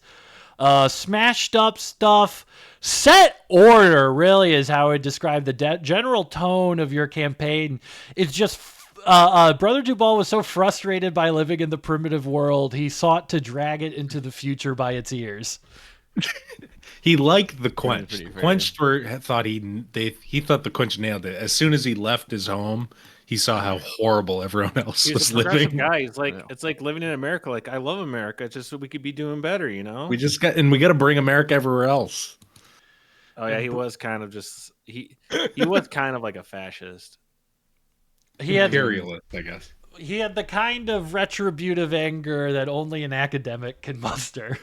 A: Smashed up stuff. Set order really is how I would describe the general tone of your campaign. It's just Brother Jubal was so frustrated by living in the primitive world, he sought to drag it into the future by its ears.
C: He liked the Quench.
D: pretty
C: The
D: fair.
C: Quench he thought the Quench nailed it. As soon as he left his home, he saw how horrible everyone else
B: He's
C: was
B: a progressive
C: living.
B: guy. He's like,
D: Yeah.
B: it's like living in America. Like, I love America. It's just so we could be doing better,
C: We got to bring America everywhere else.
B: Oh yeah, he was kind of just he was kind of like a fascist.
A: He had
C: Imperialist, I guess.
A: he had the kind of retributive anger that only an academic can muster.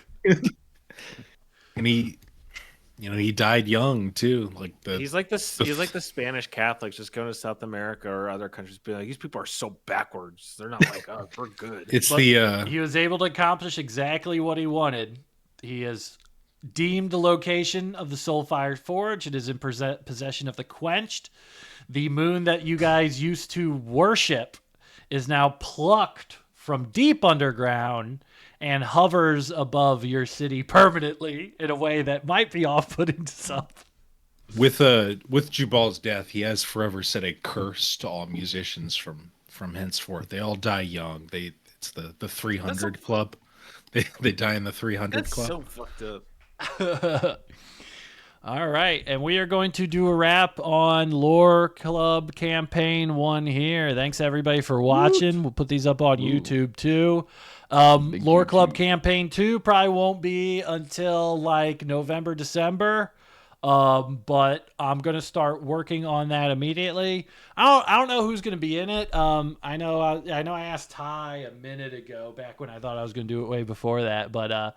C: And he died young too. Like
B: He's like this. He's like the Spanish Catholics just going to South America or other countries, being like, these people are so backwards. They're not like us. We're good.
C: it's
A: But
C: the
A: he was able to accomplish exactly what he wanted. He has deemed the location of the Soulfire Forge. It is in possession of the Quenched. The moon that you guys used to worship is now plucked from deep underground and hovers above your city permanently in a way that might be off-putting to some.
C: with Jubal's death, he has forever set a curse to all musicians from henceforth. They all die young. It's the 300 club. They die in the 300
B: That's
C: club.
B: so fucked up.
A: All right, and we are going to do a wrap on Lore Club Campaign 1 here. Thanks, everybody, for watching. We'll put these up on YouTube, too.
D: Big
A: Lore
D: huge
A: Club
D: huge.
A: Campaign 2 probably won't be until like November, December. But I'm gonna start working on that immediately. I don't know who's gonna be in it. I know I asked Ty a minute ago, back when I thought I was gonna do it way before that. But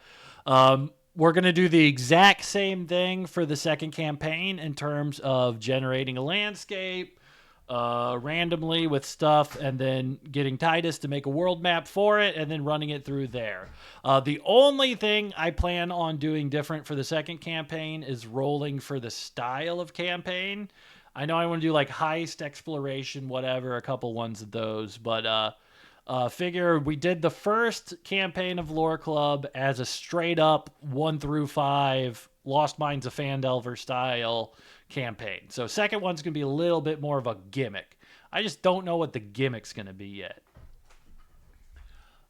A: we're gonna do the exact same thing for the second campaign in terms of generating a landscape randomly with stuff, and then getting Titus to make a world map for it, and then running it through there. The only thing I plan on doing different for the second campaign is rolling for the style of campaign. I know I want to do like heist, exploration, whatever, a couple ones of those, but figure we did the first campaign of Lore Club as a straight up 1 through 5 Lost Mines of Phandelver style campaign. So second one's going to be a little bit more of a gimmick. I just don't know what the gimmick's going to be yet.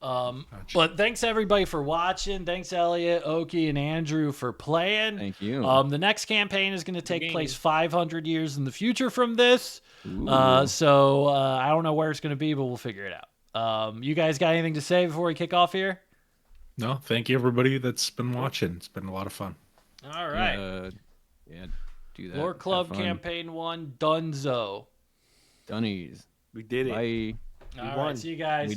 A: But thanks everybody for watching. Thanks Elliot, Oki, and Andrew for playing.
D: Thank you.
A: The next campaign is going to take place 500 years in the future from this.
D: Ooh.
A: So I don't know where it's going to be, but we'll figure it out. You guys got anything to say before we kick off here?
C: No, thank you everybody that's been watching. It's been a lot of fun.
A: All right.
D: Yeah, do that.
A: Lore
D: Have
A: Club
D: fun.
A: Campaign 1, Dunzo.
D: Dunnies.
B: We did it.
D: Bye.
A: All right,
B: won.
A: see you guys.